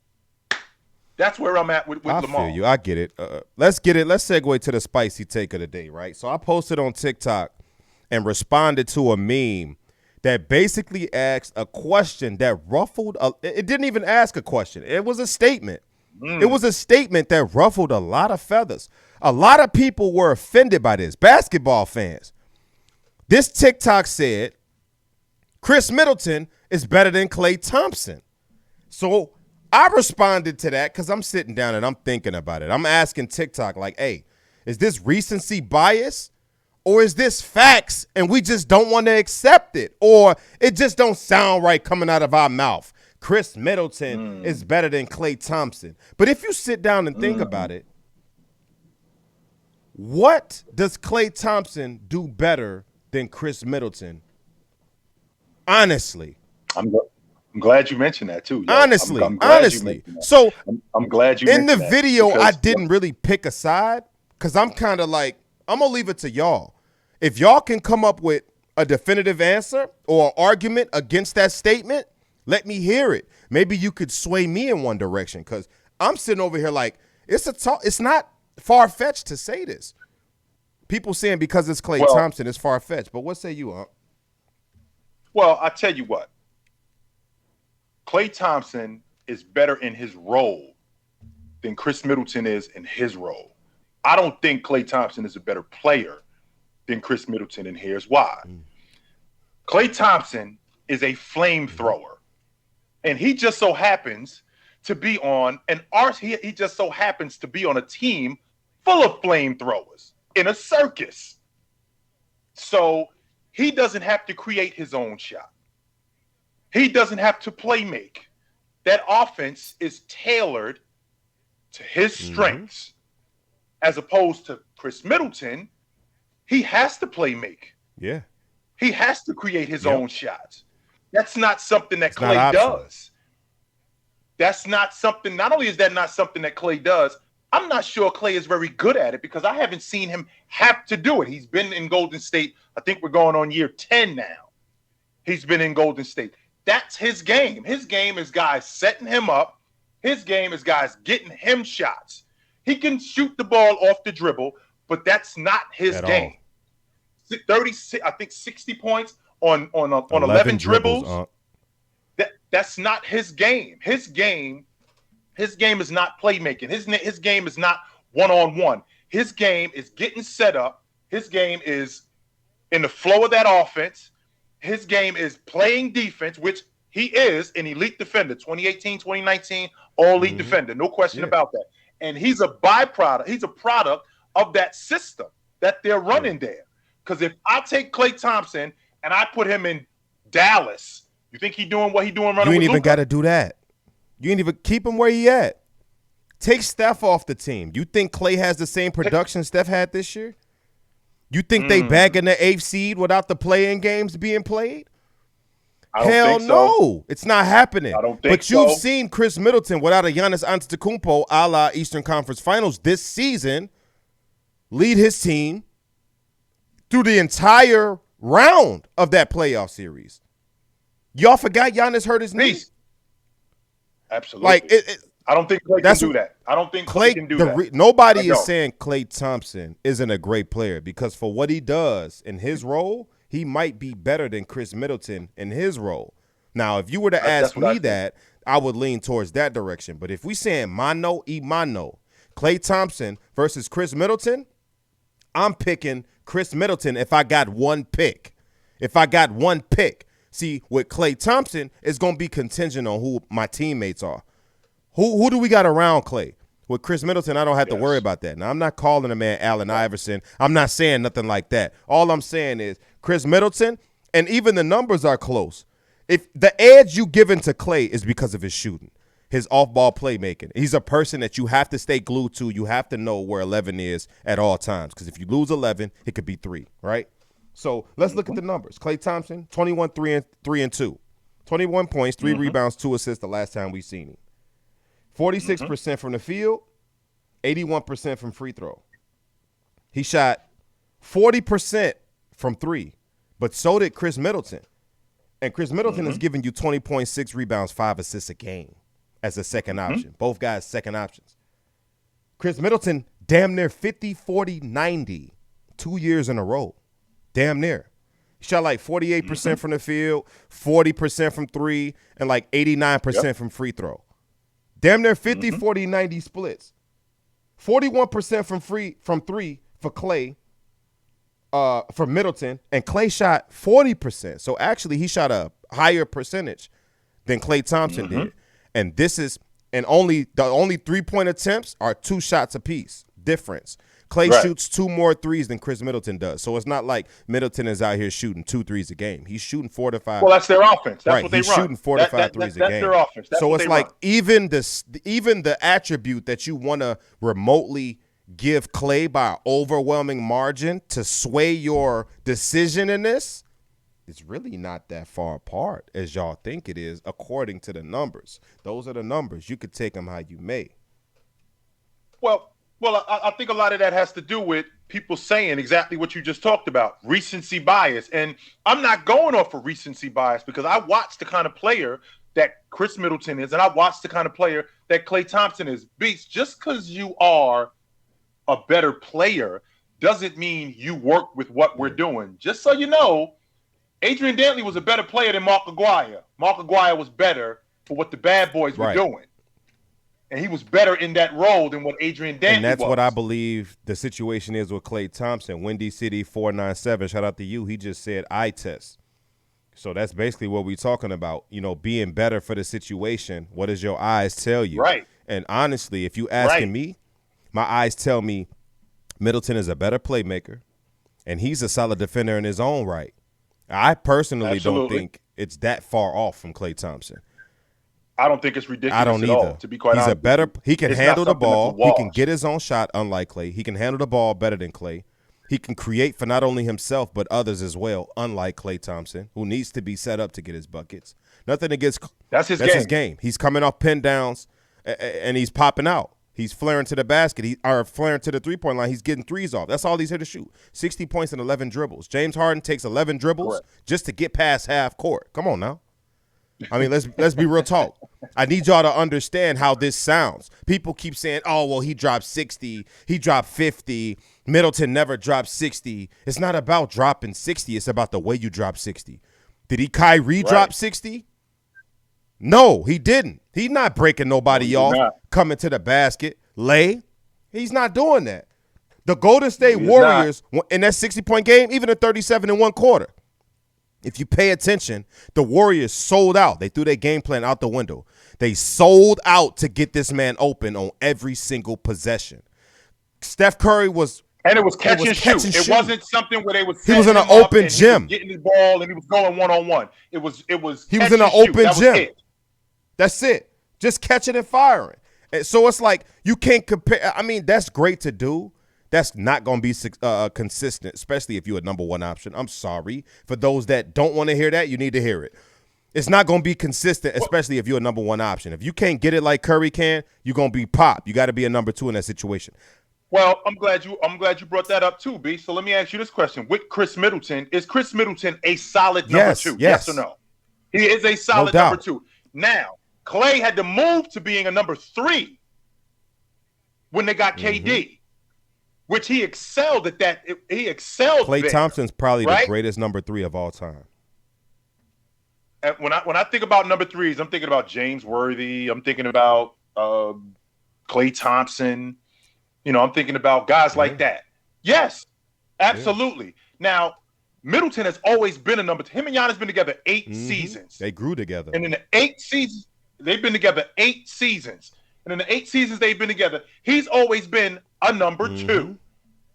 that's where I'm at with Lamar. I feel you. I get it. Let's get it. Let's segue to the spicy take of the day, right? So I posted on TikTok and responded to a meme that basically asked a question that ruffled it didn't even ask a question. It was a statement. It was a statement that ruffled a lot of feathers. A lot of people were offended by this, basketball fans. This TikTok said, Khris Middleton is better than Klay Thompson. So I responded to that because I'm sitting down and I'm thinking about it. I'm asking TikTok like, hey, is this recency bias? Or is this facts and we just don't want to accept it? Or it just don't sound right coming out of our mouth. Khris Middleton is better than Klay Thompson. But if you sit down and think about it, what does Klay Thompson do better than Khris Middleton? Honestly. I'm glad you mentioned that too. Yo. Honestly. So I'm glad you in mentioned the video, I didn't really pick a side because I'm kind of like, I'm going to leave it to y'all. If y'all can come up with a definitive answer or argument against that statement, let me hear it. Maybe you could sway me in one direction because I'm sitting over here like it's not far-fetched to say this. People saying because it's Klay Thompson, it's far-fetched. But what say you, Unc? Well, I tell you what. Klay Thompson is better in his role than Khris Middleton is in his role. I don't think Klay Thompson is a better player than Khris Middleton, and here's why. Klay Thompson is a flamethrower, and he just so happens to be on he just so happens to be on a team full of flamethrowers in a circus. So he doesn't have to create his own shot. He doesn't have to play make. That offense is tailored to his strengths. As opposed to Khris Middleton, he has to play make. Yeah. He has to create his own shots. That's not something that Klay does. That's not something, not only is that not something that Klay does, I'm not sure Klay is very good at it because I haven't seen him have to do it. He's been in Golden State. I think we're going on year 10 now. He's been in Golden State. That's his game. His game is guys setting him up. His game is guys getting him shots. He can shoot the ball off the dribble, but that's not his game. 36, I think 60 points on 11 dribbles. That's not his game. His game is not playmaking. His game is not one-on-one. His game is getting set up. His game is in the flow of that offense. His game is playing defense, which he is an elite defender. 2018, 2019, all elite defender. No question about that. And he's a byproduct. He's a product of that system that they're running there. Because if I take Klay Thompson and I put him in Dallas, you think he's doing what he's doing running with Luka? You ain't even got to do that. You ain't even keep him where he at. Take Steph off the team. You think Klay has the same production Steph had this year? You think they bagging the 8th seed without the play-in games being played? Hell no. It's not happening. I don't think so. But you've seen Khris Middleton without a Giannis Antetokounmpo a la Eastern Conference Finals this season lead his team through the entire round of that playoff series. Y'all forgot Giannis hurt his knee? Absolutely. Like I don't think Klay can do that. I don't think Klay can do that. Nobody is saying Klay Thompson isn't a great player because for what he does in his role, he might be better than Khris Middleton in his role. Now, if you were to ask me that, I would lean towards that direction. But if we saying mano y mano, Klay Thompson versus Khris Middleton, I'm picking Khris Middleton if I got one pick. See, with Klay Thompson, it's going to be contingent on who my teammates are. Who do we got around Klay? With Khris Middleton, I don't have to worry about that. Now, I'm not calling a man Allen Iverson. I'm not saying nothing like that. All I'm saying is Khris Middleton, and even the numbers are close. If the edge you given to Klay is because of his shooting, his off-ball playmaking. He's a person that you have to stay glued to. You have to know where 11 is at all times because if you lose 11, it could be 3, right? So let's look at the numbers. Klay Thompson, 21, 3 and 2. 21 points, 3 rebounds, 2 assists the last time we seen him. 46% from the field, 81% from free throw. He shot 40% from 3, but so did Khris Middleton. And Khris Middleton is giving you 20.6 rebounds, 5 assists a game as a second option. Both guys second options. Khris Middleton damn near 50, 40, 90 2 years in a row. Damn near. He shot like 48% from the field, 40% from 3, and like 89% from free throw. Damn near 50, 40, 90 splits. 41% from 3 for Klay, for Middleton, and Klay shot 40%. So actually he shot a higher percentage than Klay Thompson did. And this is the only 3-point attempts are 2 shots apiece difference. Klay shoots 2 more threes than Khris Middleton does. So it's not like Middleton is out here shooting 2 threes a game. He's shooting 4 to 5. Well, that's their offense. That's what they He's run. shooting 4 to 5 threes a game. That's their offense. That's so what it's they like run. even the attribute that you want to remotely give Klay by an overwhelming margin to sway your decision in this, it's really not that far apart as y'all think it is according to the numbers. Those are the numbers. You could take them how you may. Well, I think a lot of that has to do with people saying exactly what you just talked about, recency bias. And I'm not going off of recency bias because I watched the kind of player that Khris Middleton is, and I watched the kind of player that Klay Thompson is. Beats, just because you are a better player doesn't mean you work with what we're doing. Just so you know, Adrian Dantley was a better player than Mark Aguirre. Mark Aguirre was better for what the bad boys were doing. And he was better in that role than what Adrian Dantley was. And that's what I believe the situation is with Klay Thompson. Windy City 497, shout out to you. He just said eye test. So that's basically what we're talking about, being better for the situation. What does your eyes tell you? Right. And honestly, if you asking me, my eyes tell me Middleton is a better playmaker, and he's a solid defender in his own right. I personally don't think it's that far off from Klay Thompson. I don't think it's ridiculous I don't at either. all, to be quite honest. He can handle the ball. He can get his own shot, unlike Klay. He can handle the ball better than Klay. He can create for not only himself but others as well, unlike Klay Thompson, who needs to be set up to get his buckets. Nothing against – That's his game. He's coming off pin downs, and he's popping out. He's flaring to the basket. Or flaring to the three-point line. He's getting threes off. That's all he's here to shoot. 60 points and 11 dribbles. James Harden takes 11 dribbles just to get past half court. Come on now. I mean, let's be real talk. I need y'all to understand how this sounds. People keep saying, oh, well, he dropped 60. He dropped 50. Middleton never dropped 60. It's not about dropping 60. It's about the way you drop 60. Did Kyrie drop 60? No, he didn't. He's not breaking nobody off coming to the basket. He's not doing that. The Golden State Warriors in that 60-point game, even a 37 in one quarter. If you pay attention, the Warriors sold out. They threw their game plan out the window. They sold out to get this man open on every single possession. Steph Curry was – and it was catch and shoot. It wasn't something where they was he was in an open gym. Getting his ball and he was going one-on-one. He was he was in an open gym. That's it. Just catching and firing. And so it's like you can't compare. I mean, that's great to do. That's not going to be consistent, especially if you're a number one option. I'm sorry. For those that don't want to hear that, you need to hear it. It's not going to be consistent, especially if you're a number one option. If you can't get it like Curry can, you're going to be pop. You got to be a number two in that situation. Well, I'm glad you brought that up too, B. So let me ask you this question. With Khris Middleton, is Khris Middleton a solid number two? Yes or no? He is a solid number two. Now, Klay had to move to being a number three when they got KD. Which he excelled at that. He excelled. Klay Thompson's probably the greatest number three of all time. And when I think about number threes, I'm thinking about James Worthy. I'm thinking about Klay Thompson. I'm thinking about guys like that. Yes, absolutely. Yeah. Now, Middleton has always been a number two. Him and Giannis been together 8 seasons. They grew together. And in the 8 seasons, they've been together 8 seasons. And in the 8 seasons they've been together, he's always been a number two.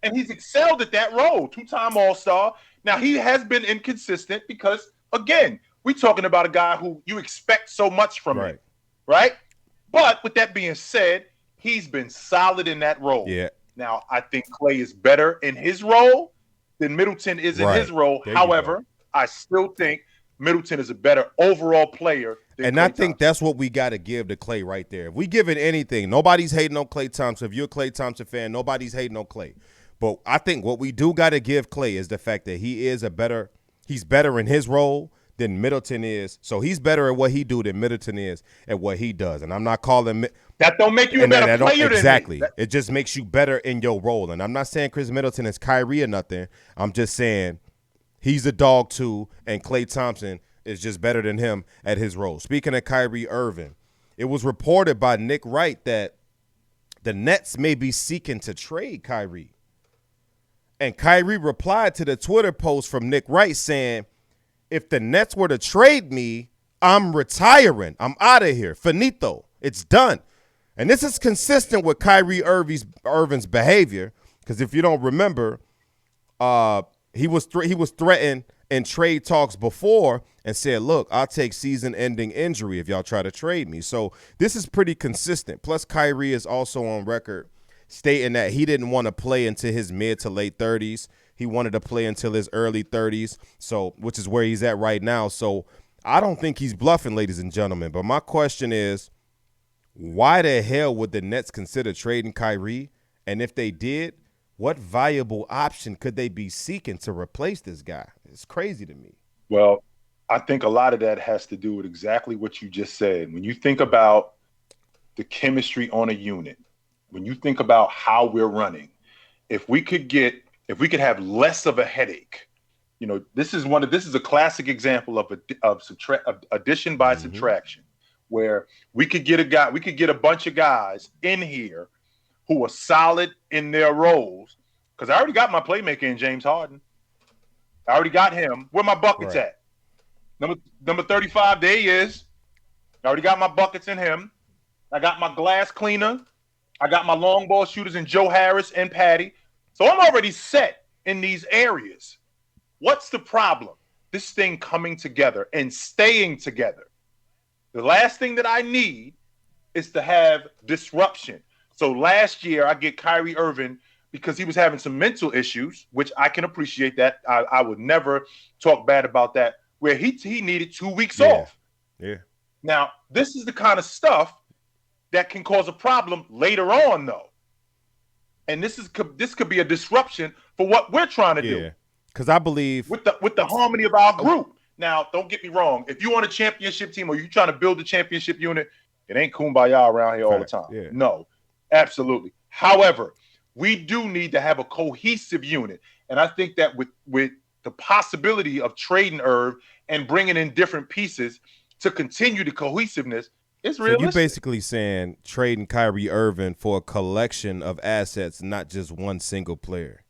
And he's excelled at that role. 2-time All-Star. Now, he has been inconsistent because, again, we're talking about a guy who you expect so much from him. Right? But with that being said, he's been solid in that role. Yeah. Now, I think Klay is better in his role than Middleton is in his role. However, I still think Middleton is a better overall player. And I think that's what we got to give to Klay right there. If we give it anything, nobody's hating on Klay Thompson. If you're a Klay Thompson fan, nobody's hating on Klay. But I think what we do got to give Klay is the fact that he's better in his role than Middleton is. So he's better at what he do than Middleton is at what he does. And I'm not calling that don't make you a better player than exactly. It just makes you better in your role. And I'm not saying Khris Middleton is Kyrie or nothing. I'm just saying he's a dog too, and Klay Thompson is just better than him at his role. Speaking of Kyrie Irving, it was reported by Nick Wright that the Nets may be seeking to trade Kyrie. And Kyrie replied to the Twitter post from Nick Wright saying, if the Nets were to trade me, I'm retiring. I'm out of here. Finito. It's done. And this is consistent with Kyrie Irving's behavior, because if you don't remember, he was threatened in trade talks before and said, look, I'll take season-ending injury if y'all try to trade me. So this is pretty consistent. Plus, Kyrie is also on record stating that he didn't want to play into his mid to late 30s. He wanted to play until his early 30s, so which is where he's at right now. So I don't think he's bluffing, ladies and gentlemen. But my question is, why the hell would the Nets consider trading Kyrie? And if they did, what viable option could they be seeking to replace this guy? It's crazy to me. Well, I think a lot of that has to do with exactly what you just said. When you think about the chemistry on a unit, when you think about how we're running, if we could have less of a headache, this is a classic example of addition by subtraction, where we could get a bunch of guys in here who are solid in their roles. Because I already got my playmaker in James Harden. I already got him. Where my buckets at? Number 35, there he is. I already got my buckets in him. I got my glass cleaner. I got my long ball shooters in Joe Harris and Patty. So I'm already set in these areas. What's the problem? This thing coming together and staying together. The last thing that I need is to have disruption. So last year I get Kyrie Irving because he was having some mental issues, which I can appreciate that. I would never talk bad about that, where he needed 2 weeks off. Yeah. Now, this is the kind of stuff that can cause a problem later on, though. And this could be a disruption for what we're trying to do. Because I believe with the harmony of our group. Now, don't get me wrong. If you want a championship team or you're trying to build a championship unit, it ain't kumbaya around here all the time. Yeah. No, absolutely. However, we do need to have a cohesive unit. And I think that with the possibility of trading Irv and bringing in different pieces to continue the cohesiveness, it's realistic. So you're basically saying trading Kyrie Irving for a collection of assets, not just one single player.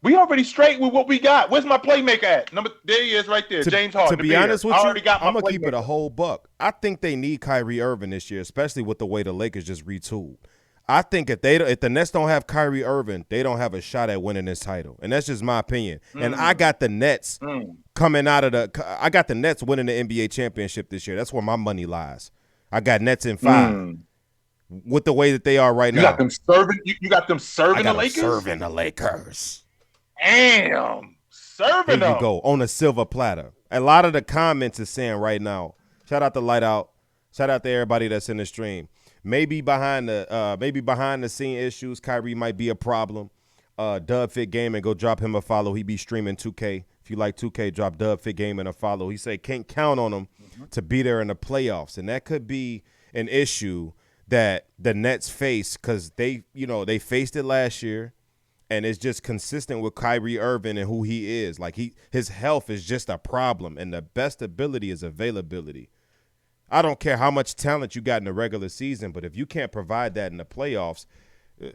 We already straight with what we got. Where's my playmaker at? There he is right there, James Harden. To be honest with you, I'm going to keep it a a whole buck. I think they need Kyrie Irving this year, especially with the way the Lakers just retooled. I think if the Nets don't have Kyrie Irving, they don't have a shot at winning this title. And that's just my opinion. And I got the Nets coming out of I got the Nets winning the NBA championship this year. That's where my money lies. I got Nets in 5. With the way that they are right now. You got them serving the Lakers? Serving the Lakers. Damn. Serving them. There you go. On a silver platter. A lot of the comments are saying right now, shout out to Light Out. Shout out to everybody that's in the stream. Maybe behind the scene issues, Kyrie might be a problem. Dub Fit Gaming, go drop him a follow. He be streaming 2K. If you like 2K, drop Dub Fit Gaming a follow. He said can't count on him to be there in the playoffs. And that could be an issue that the Nets face because they faced it last year, and it's just consistent with Kyrie Irving and who he is. Like his health is just a problem, and the best ability is availability. I don't care how much talent you got in the regular season, but if you can't provide that in the playoffs,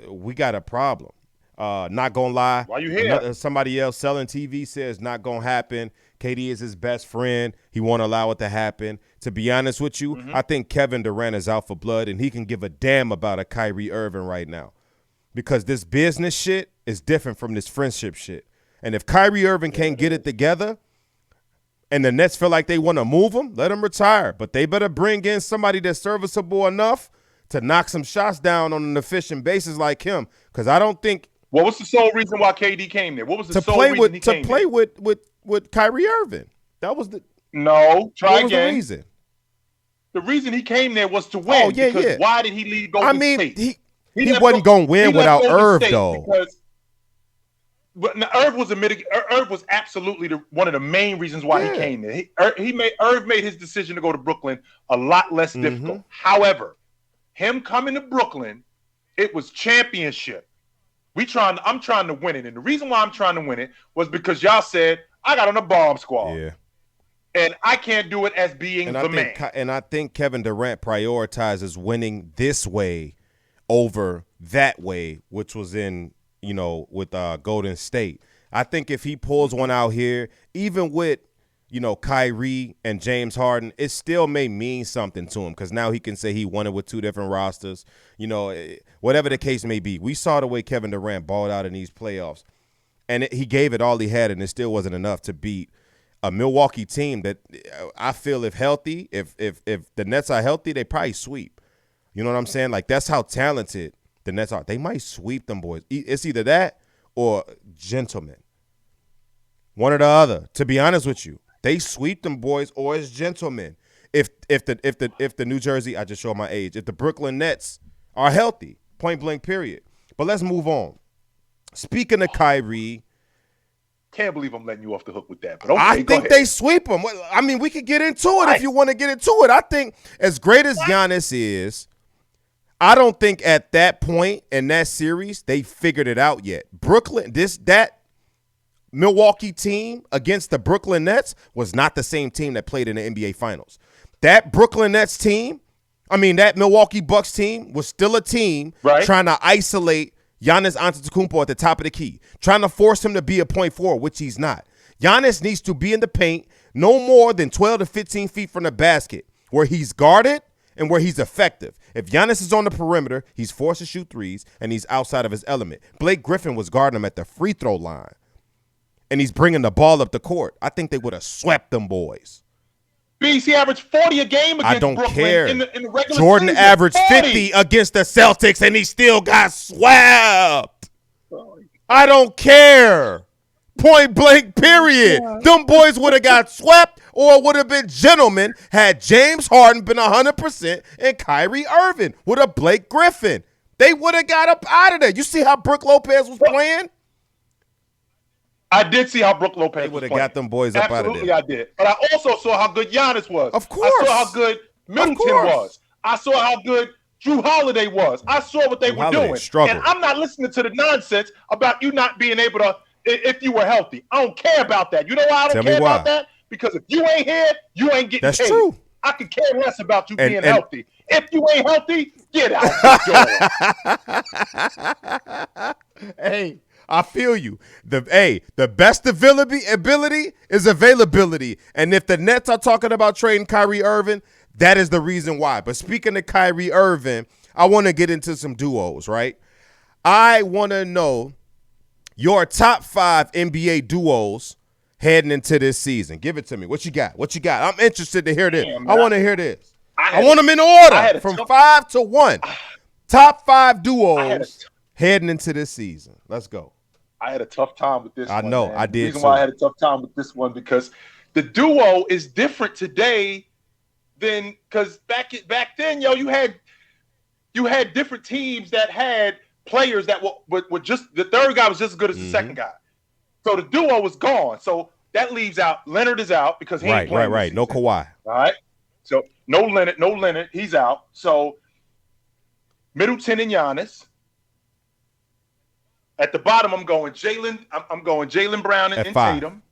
we got a problem. Not gonna lie. Why you here? Somebody else selling TV says not gonna happen. KD is his best friend. He won't allow it to happen. To be honest with you, I think Kevin Durant is out for blood, and he can give a damn about a Kyrie Irving right now because this business shit is different from this friendship shit. And if Kyrie Irving can't get it together and the Nets feel like they want to move him, let him retire. But they better bring in somebody that's serviceable enough to knock some shots down on an efficient basis like him because I don't think – What was the sole reason why KD came there? What was the sole reason he came there? To play with Kyrie Irving. That was the – No, try again. The reason? The reason he came there was to win. Because why did he leave Golden State? He wasn't going to win without Irv, though. Irv was absolutely one of the main reasons why he came there. Irv made his decision to go to Brooklyn a lot less difficult. However, him coming to Brooklyn, it was championship. I'm trying to win it. And the reason why I'm trying to win it was because y'all said, I got on a bomb squad. Yeah. And I can't do it as being the man. And I think Kevin Durant prioritizes winning this way over that way, which was with Golden State. I think if he pulls one out here, even with, Kyrie and James Harden, it still may mean something to him because now he can say he won it with 2 different rosters. Whatever the case may be. We saw the way Kevin Durant balled out in these playoffs, and he gave it all he had, and it still wasn't enough to beat a Milwaukee team that I feel if healthy, if the Nets are healthy, they probably sweep. You know what I'm saying? Like, that's how talented the Nets are. They might sweep them boys. It's either that or gentlemen. One or the other. To be honest with you, they sweep them boys or it's gentlemen. If the New Jersey, I just showed my age. If the Brooklyn Nets are healthy, point blank, period. But let's move on. Speaking of Kyrie. Can't believe I'm letting you off the hook with that. But okay, I think they sweep them. I mean, we could get into it if you want to get into it. I think as great as Giannis is, I don't think at that point in that series they figured it out yet. That Milwaukee team against the Brooklyn Nets was not the same team that played in the NBA Finals. That Brooklyn Nets team, that Milwaukee Bucks team was still a team trying to isolate Giannis Antetokounmpo at the top of the key, trying to force him to be a point forward, which he's not. Giannis needs to be in the paint no more than 12 to 15 feet from the basket where he's guarded and where he's effective. If Giannis is on the perimeter, he's forced to shoot threes, and he's outside of his element. Blake Griffin was guarding him at the free throw line, and he's bringing the ball up the court. I think they would have swept them boys. He averaged 40 a game against Brooklyn. I don't care. In the regular Jordan season. averaged 50 against the Celtics, and he still got swept. I don't care. Point blank, period. Them boys would have got swept or would have been gentlemen had James Harden been 100% and Kyrie Irving with a Blake Griffin. They would have got up out of there. You see how Brook Lopez was playing? I did see how Brook Lopez was playing. They would have got them boys up out of there. Absolutely, I did. But I also saw how good Giannis was. Of course. I saw how good Middleton was. I saw how good Drew Holiday was. I saw what they were doing. Struggled. And I'm not listening to the nonsense about you not being able to, if you were healthy. I don't care about that. You know why I don't care about that? Because if you ain't here, you ain't getting paid. That's true. I could care less about you being healthy. If you ain't healthy, get out the door. Hey, I feel you. The best ability is availability. And if the Nets are talking about trading Kyrie Irving, that is the reason why. But speaking of Kyrie Irving, I want to get into some duos, right? I want to know your top 5 NBA duos heading into this season. Give it to me. What you got? I'm interested to hear this. I want to hear this. I want them in order from 5 to 1. Top 5 duos heading into this season. Let's go. I had a tough time with this one. I know. Man. I did. The reason why I had a tough time with this one because the duo is different today than because back then, you had different teams that had players that were just the third guy was just as good as the second guy. So the duo was gone. So that leaves out Leonard is out because he ain't playing. Right. No Kawhi. All right. So no Leonard. He's out. So Middleton and Giannis. At the bottom, I'm going Jaylen Brown and Tatum.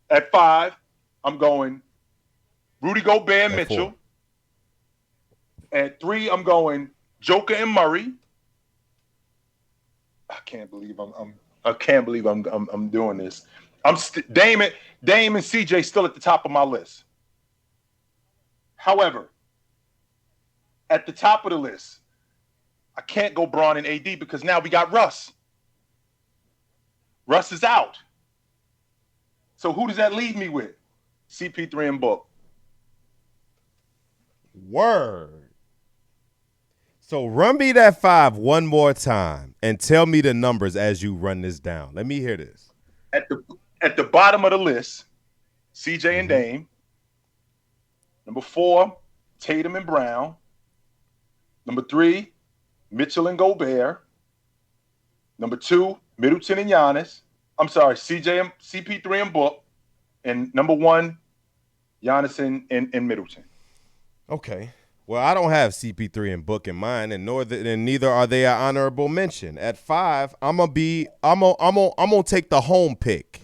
At 5, I'm going Rudy Gobert and Mitchell. 4. At 3, I'm going Joker and Murray. I can't believe I'm doing this. Dame and CJ still at the top of my list. However, at the top of the list, I can't go Braun and AD because now we got Russ. Russ is out. So who does that leave me with? CP3 and Book. Word. So run me that 5 one more time and tell me the numbers as you run this down. Let me hear this. At the bottom of the list, CJ and Dame. Number 4, Tatum and Brown. Number 3, Mitchell and Gobert. Number 2, Middleton and Giannis. I'm sorry, CP3 and Book. And number 1, Giannis and Middleton. Okay. Well, I don't have CP3 and Book in mind, and neither are they an honorable mention. At 5, I'm gonna take the home pick.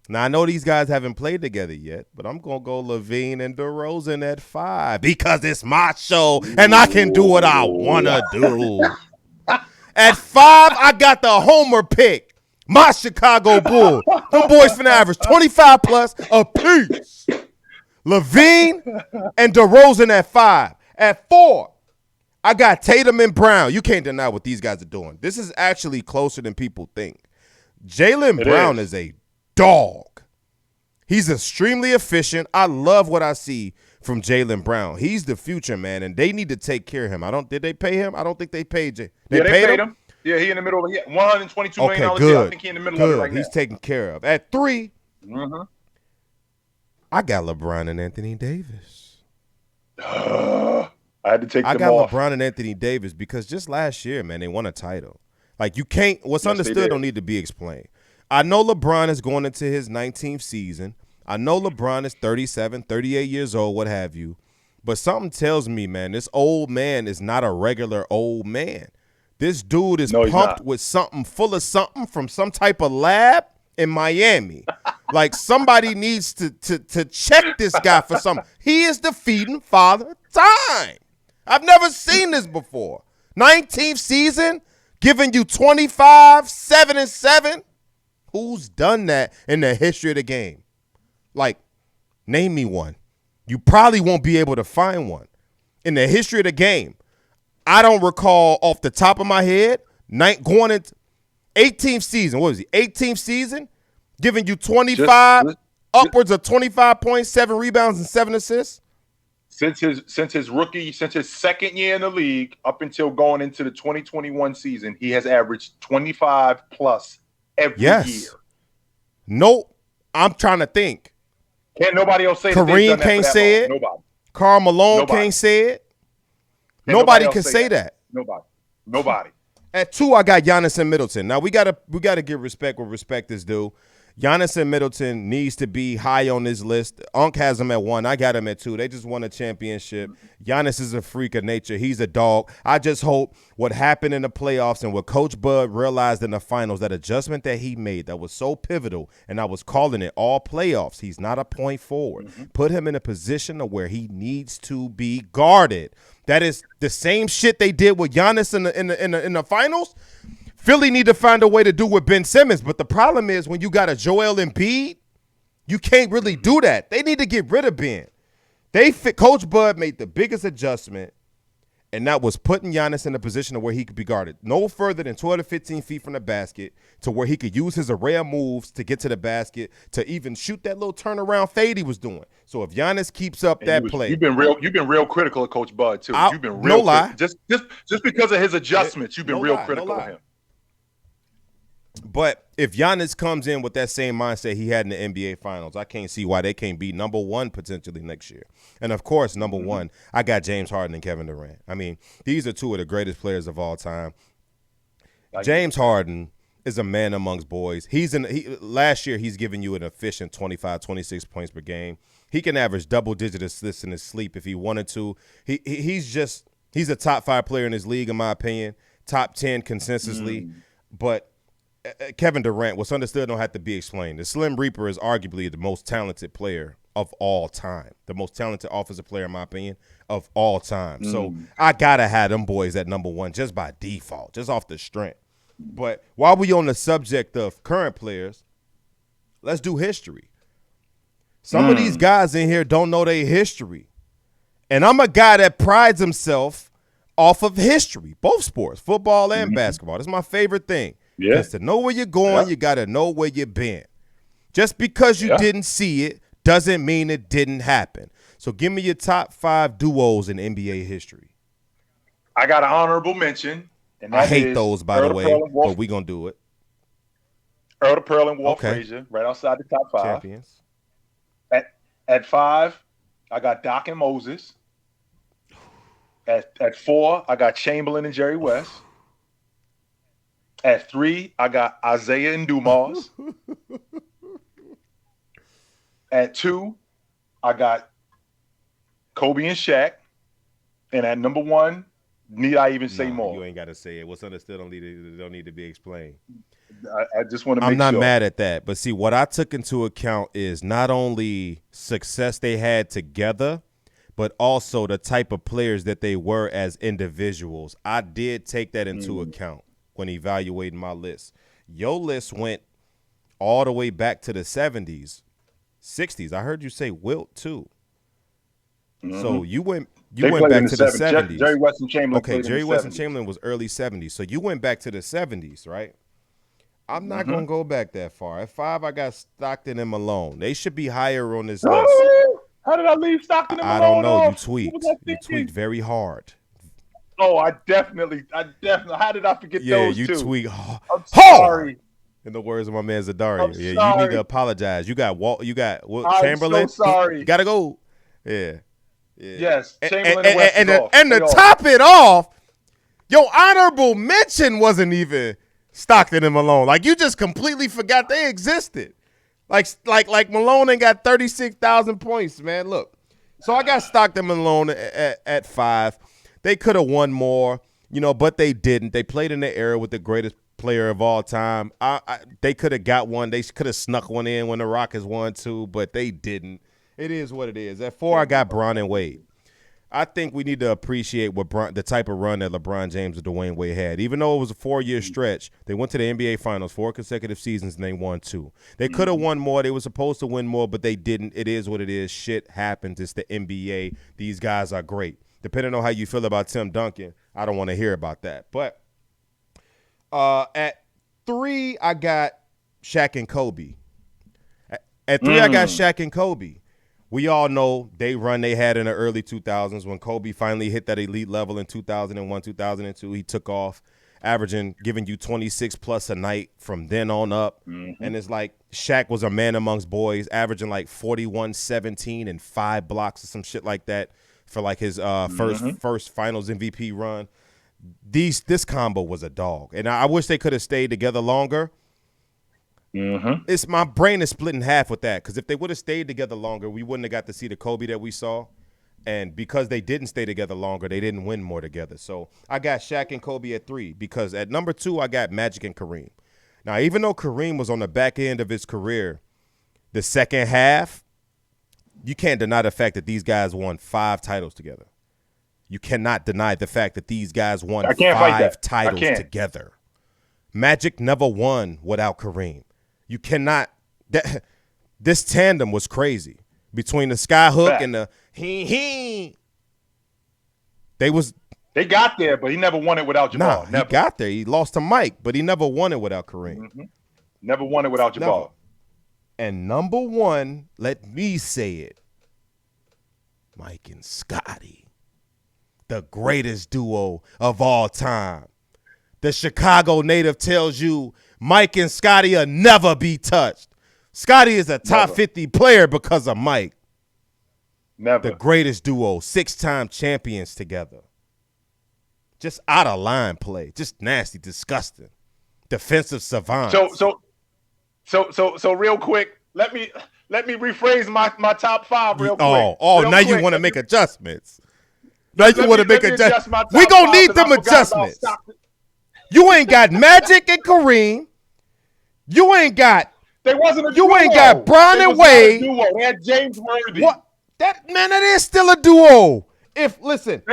Now I know these guys haven't played together yet, but I'm gonna go Levine and DeRozan at 5 because it's my show and I can do what I wanna do. At 5, I got the homer pick. My Chicago Bulls. Them boys finna average 25 plus apiece. Levine and DeRozan at 5. At 4, I got Tatum and Brown. You can't deny what these guys are doing. This is actually closer than people think. Jaylen Brown is a dog. He's extremely efficient. I love what I see from Jaylen Brown. He's the future, man, and they need to take care of him. Did they pay him? I don't think they paid Jay. They paid him. Yeah, he in the middle of it. $122 million. Good. I think he in the middle of it right now. He's taken care of. At 3, I got LeBron and Anthony Davis. I had to take them off. I got LeBron and Anthony Davis because just last year, man, they won a title. Like, you can't – what's understood don't need to be explained. I know LeBron is going into his 19th season. I know LeBron is 37, 38 years old, what have you. But something tells me, man, this old man is not a regular old man. This dude is pumped with something, full of something from some type of lab in Miami. Like, somebody needs to check this guy for something. He is the feeding father time. I've never seen this before. 19th season, giving you 25, 7 and 7. Who's done that in the history of the game? Like, name me one. You probably won't be able to find one. In the history of the game, I don't recall off the top of my head, going into 18th season, what was he, 18th season, giving you 25, upwards of 25.7 rebounds and 7 assists? Since his second year in the league up until going into the 2021 season, he has averaged 25 plus every year. Nope. I'm trying to think. Can't nobody else say Kareem can't say it. Nobody. Karl Malone can't say it. Nobody can say that. Nobody. At 2, I got Giannis and Middleton. Now we gotta give respect where respect is due. Giannis and Middleton needs to be high on this list. Unc has him at 1. I got him at 2. They just won a championship. Giannis is a freak of nature. He's a dog. I just hope what happened in the playoffs and what Coach Bud realized in the finals, that adjustment that he made that was so pivotal, and I was calling it all playoffs. He's not a point forward. Put him in a position of where he needs to be guarded. That is the same shit they did with Giannis in the finals. Philly need to find a way to do with Ben Simmons, but the problem is when you got a Joel Embiid, you can't really do that. They need to get rid of Ben. Coach Bud made the biggest adjustment, and that was putting Giannis in a position where he could be guarded no further than 12 to 15 feet from the basket, to where he could use his array of moves to get to the basket, to even shoot that little turnaround fade he was doing. So if Giannis keeps up play, you've been real critical of Coach Bud too. You've been real just because of his adjustments. You've been real critical of him. But if Giannis comes in with that same mindset he had in the NBA Finals, I can't see why they can't be number one potentially next year. And, of course, number one, I got James Harden and Kevin Durant. I mean, these are two of the greatest players of all time. James Harden is a man amongst boys. Last year he's giving you an efficient 25, 26 points per game. He can average double-digit assists in his sleep if he wanted to. He's a top 5 player in his league, in my opinion, top 10 consensusly. But Kevin Durant, what's understood don't have to be explained. The Slim Reaper is arguably the most talented player of all time, the most talented offensive player, in my opinion, of all time. So I got to have them boys at number one just by default, just off the strength. But while we on the subject of current players, let's do history. Some of these guys in here don't know their history. And I'm a guy that prides himself off of history, both sports, football and basketball. That's my favorite thing. Yeah. Because to know where you're going, you got to know where you've been. Just because you didn't see it doesn't mean it didn't happen. So give me your top 5 duos in NBA history. I got an honorable mention. And I hate those, by the way, but we're going to do it. Earl the Pearl and Walt Frazier, right outside the top 5. Champions. At 5, I got Doc and Moses. At 4, I got Chamberlain and Jerry West. At 3, I got Isaiah and Dumas. At 2, I got Kobe and Shaq. And at number 1, need I even say more? You ain't got to say it. What's understood don't need to be explained. I just want to make sure. I'm not mad at that. But see, what I took into account is not only success they had together, but also the type of players that they were as individuals. I did take that into account when evaluating my list. Your list went all the way back to the 70s, 60s. I heard you say Wilt too. So you went back to the 70s. Jerry West and Chamberlain. Okay, Jerry West and Chamberlain was early 70s. So you went back to the 70s, right? I'm not going to go back that far. At 5, I got Stockton and Malone. They should be higher on this list. How did I leave Stockton and Malone? I don't know. Off? You tweaked very hard. Oh, I definitely. How did I forget those two? Yeah, you tweet hard. I'm sorry. In the words of my man Zadarian. You need to apologize. You got Chamberlain. I'm so sorry. You gotta go. Yeah. Yes, Chamberlain and West and to top it off, your honorable mention wasn't even Stockton and Malone. Like, you just completely forgot they existed. Like Malone ain't got 36,000 points, man. Look. So I got Stockton and Malone at 5. They could have won more, but they didn't. They played in the era with the greatest player of all time. They could have got one. They could have snuck one in when the Rockets won too, but they didn't. It is what it is. At 4, I got Bron and Wade. I think we need to appreciate the type of run that LeBron James and Dwayne Wade had. Even though it was a 4-year stretch, they went to the NBA Finals 4 consecutive seasons, and they won 2. They could have won more. They were supposed to win more, but they didn't. It is what it is. Shit happens. It's the NBA. These guys are great. Depending on how you feel about Tim Duncan, I don't want to hear about that. But at 3, I got Shaq and Kobe. At 3, I got Shaq and Kobe. We all know they run they had in the early 2000s when Kobe finally hit that elite level in 2001, 2002. He took off, giving you 26 plus a night from then on up. And it's like Shaq was a man amongst boys, averaging like 41, 17, and 5 blocks or some shit like that for like his first Finals MVP run. This combo was a dog, and I wish they could have stayed together longer. It's my brain is split in half with that, because if they would have stayed together longer, we wouldn't have got to see the Kobe that we saw. And because they didn't stay together longer, they didn't win more together. So I got Shaq and Kobe at 3, because at number 2, I got Magic and Kareem. Now, even though Kareem was on the back end of his career, the second half, you can't deny the fact that these guys won 5 titles together. You cannot deny the fact that these guys won 5 titles together. Magic never won without Kareem. You cannot. This tandem was crazy between the skyhook and the he. They got there, but he never won it without Jabbar. He got there. He lost to Mike, but he never won it without Kareem. Mm-hmm. Never won it without Jabbar. Never. And number one, let me say it, Mike and Scotty, the greatest duo of all time. The Chicago native tells you Mike and Scotty will never be touched. Scotty is a top 50 player because of Mike. Never. The greatest duo, 6-time champions together. Just out of line play, just nasty, disgusting, defensive savant. So real quick, let me rephrase my top 5 real quick. Now you want to make adjustments. Now you want to make adjustments. We gonna need them adjustments. You ain't got Magic and Kareem. You ain't got. They wasn't a duo. You ain't got Bron and Wade. They had James Worthy. What? That is still a duo. They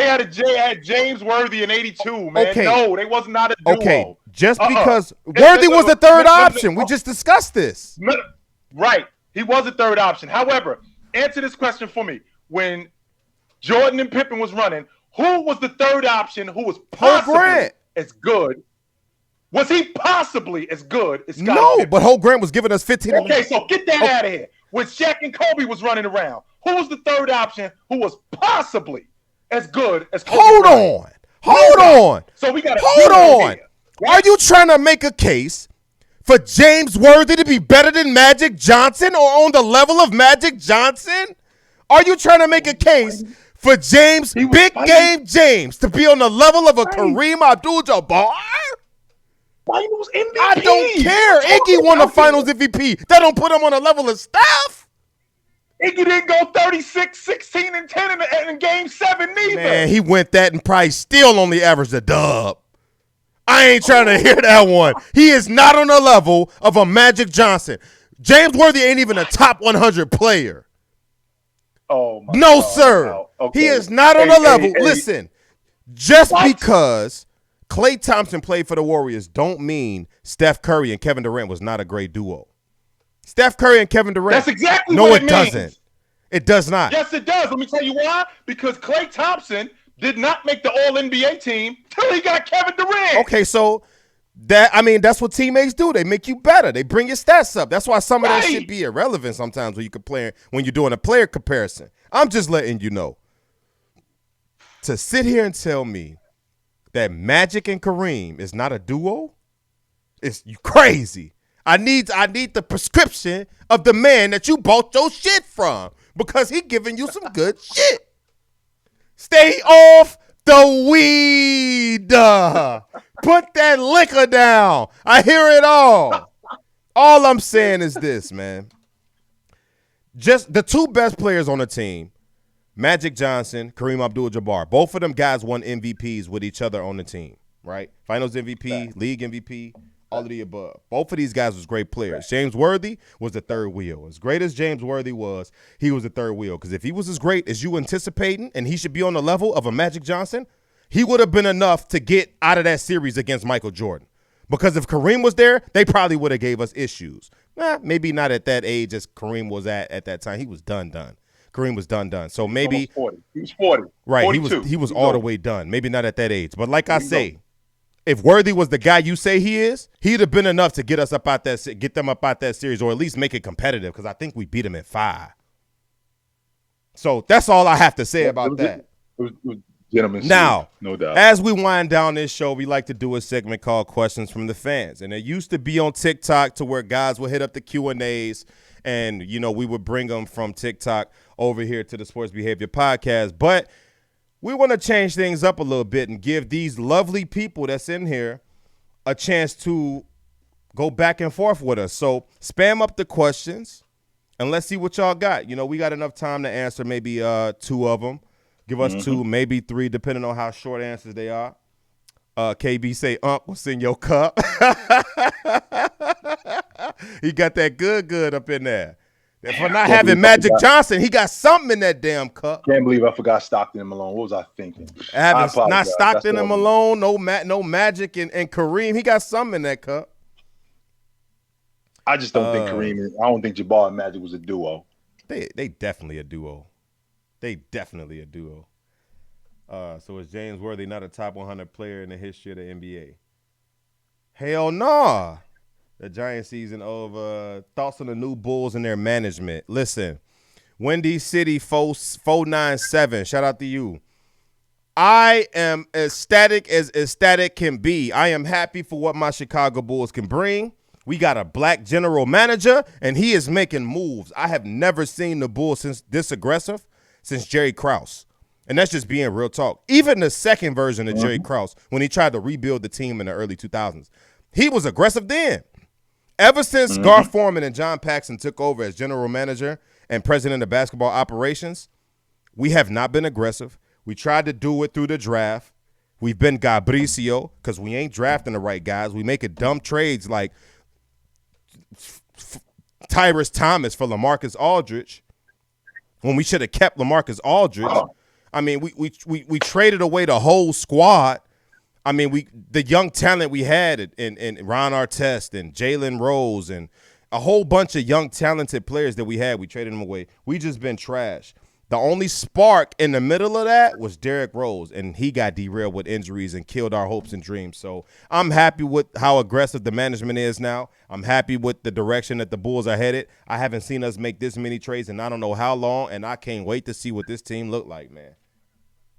had James Worthy in '82, man. Okay. No, they was not a duo. Okay, just because Worthy was the third option. We just discussed this. Right, he was a third option. However, answer this question for me: when Jordan and Pippen was running, who was the third option? Who was possibly as good? Was he possibly as good as Scottie Pippen? But Holt Grant was giving us 15. Okay, so get that out of here. When Shaq and Kobe was running around, who was the third option who was possibly as good as Kobe? Hold on. So we got to hold on. Here, right? Are you trying to make a case for James Worthy to be better than Magic Johnson or on the level of Magic Johnson? Are you trying to make a case for James, game James, to be on the level of a Kareem Abdul-Jabbar? Finals MVP. I don't care. Iggy won the Finals MVP. That don't put him on a level of Steph. Iggy didn't go 36, 16, and 10 in Game 7 neither. Man, he went that and probably still only averaged a dub. I ain't trying to hear that one. He is not on the level of a Magic Johnson. James Worthy ain't even a top 100 player. Oh, my No, God. sir. Wow. Okay. He is not on the level. Listen, just because Klay Thompson played for the Warriors don't mean Steph Curry and Kevin Durant was not a great duo. Steph Curry and Kevin Durant. That's exactly what it means. Doesn't. It does not. Yes, it does. Let me tell you why. Because Klay Thompson did not make the All-NBA team till he got Kevin Durant. Okay, so that's what teammates do. They make you better. They bring your stats up. That's why some of that shit be irrelevant sometimes when you're doing a player comparison. I'm just letting you know. To sit here and tell me that Magic and Kareem is not a duo, it's you crazy. I need the prescription of the man that you bought your shit from because he giving you some good shit. Stay off the weed. Put that liquor down. I hear it all. All I'm saying is this, man. Just the two best players on the team, Magic Johnson, Kareem Abdul-Jabbar. Both of them guys won MVPs with each other on the team, right? Finals MVP, league MVP, all of the above. Both of these guys was great players. James Worthy was the third wheel. As great as James Worthy was, he was the third wheel. Because if he was as great as you anticipating and he should be on the level of a Magic Johnson, he would have been enough to get out of that series against Michael Jordan. Because if Kareem was there, they probably would have gave us issues. Maybe not at that age as Kareem was at that time. He was done. Kareem was done. So maybe 40. He was 40. Right, 42. he was all the way done. Maybe not at that age. But like I say, if Worthy was the guy you say he is, he'd have been enough to get them up out that series, or at least make it competitive, because I think we beat him in 5. So that's all I have to say about that. It was gentleman's now, no doubt. As we wind down this show, we like to do a segment called Questions from the Fans. And it used to be on TikTok to where guys would hit up the Q&As, and, we would bring them from TikTok over here to the Sports Behavior Podcast. But we want to change things up a little bit and give these lovely people that's in here a chance to go back and forth with us. So spam up the questions, and let's see what y'all got. We got enough time to answer maybe 2 of them. Give us 2, maybe 3, depending on how short answers they are. KB say, what's in your cup? He got that good up in there. For not having Magic Johnson, he got something in that damn cup. Can't believe I forgot Stockton and Malone. What was I thinking? Not Stockton and Malone, no Magic and Kareem. He got something in that cup. I just don't think Kareem. I don't think Jabbar and Magic was a duo. They definitely a duo. So is James Worthy not a top 100 player in the history of the NBA? Hell nah. The Giant season over. Thoughts on the new Bulls and their management. Listen, Windy City 497. Shout out to you. I am ecstatic as ecstatic can be. I am happy for what my Chicago Bulls can bring. We got a black general manager, and he is making moves. I have never seen the Bulls this aggressive since Jerry Krause. And that's just being real talk. Even the second version of Jerry Krause, when he tried to rebuild the team in the early 2000s, he was aggressive then. Ever since Garth Foreman and John Paxson took over as general manager and president of basketball operations, we have not been aggressive. We tried to do it through the draft. We've been Gabricio because we ain't drafting the right guys. We making dumb trades like Tyrus Thomas for LaMarcus Aldridge when we should have kept LaMarcus Aldridge. I mean, we traded away the whole squad. I mean, the young talent we had in Ron Artest and Jalen Rose and a whole bunch of young talented players that we had, we traded them away. We just been trash. The only spark in the middle of that was Derrick Rose, and he got derailed with injuries and killed our hopes and dreams. So I'm happy with how aggressive the management is now. I'm happy with the direction that the Bulls are headed. I haven't seen us make this many trades in I don't know how long, and I can't wait to see what this team look like, man.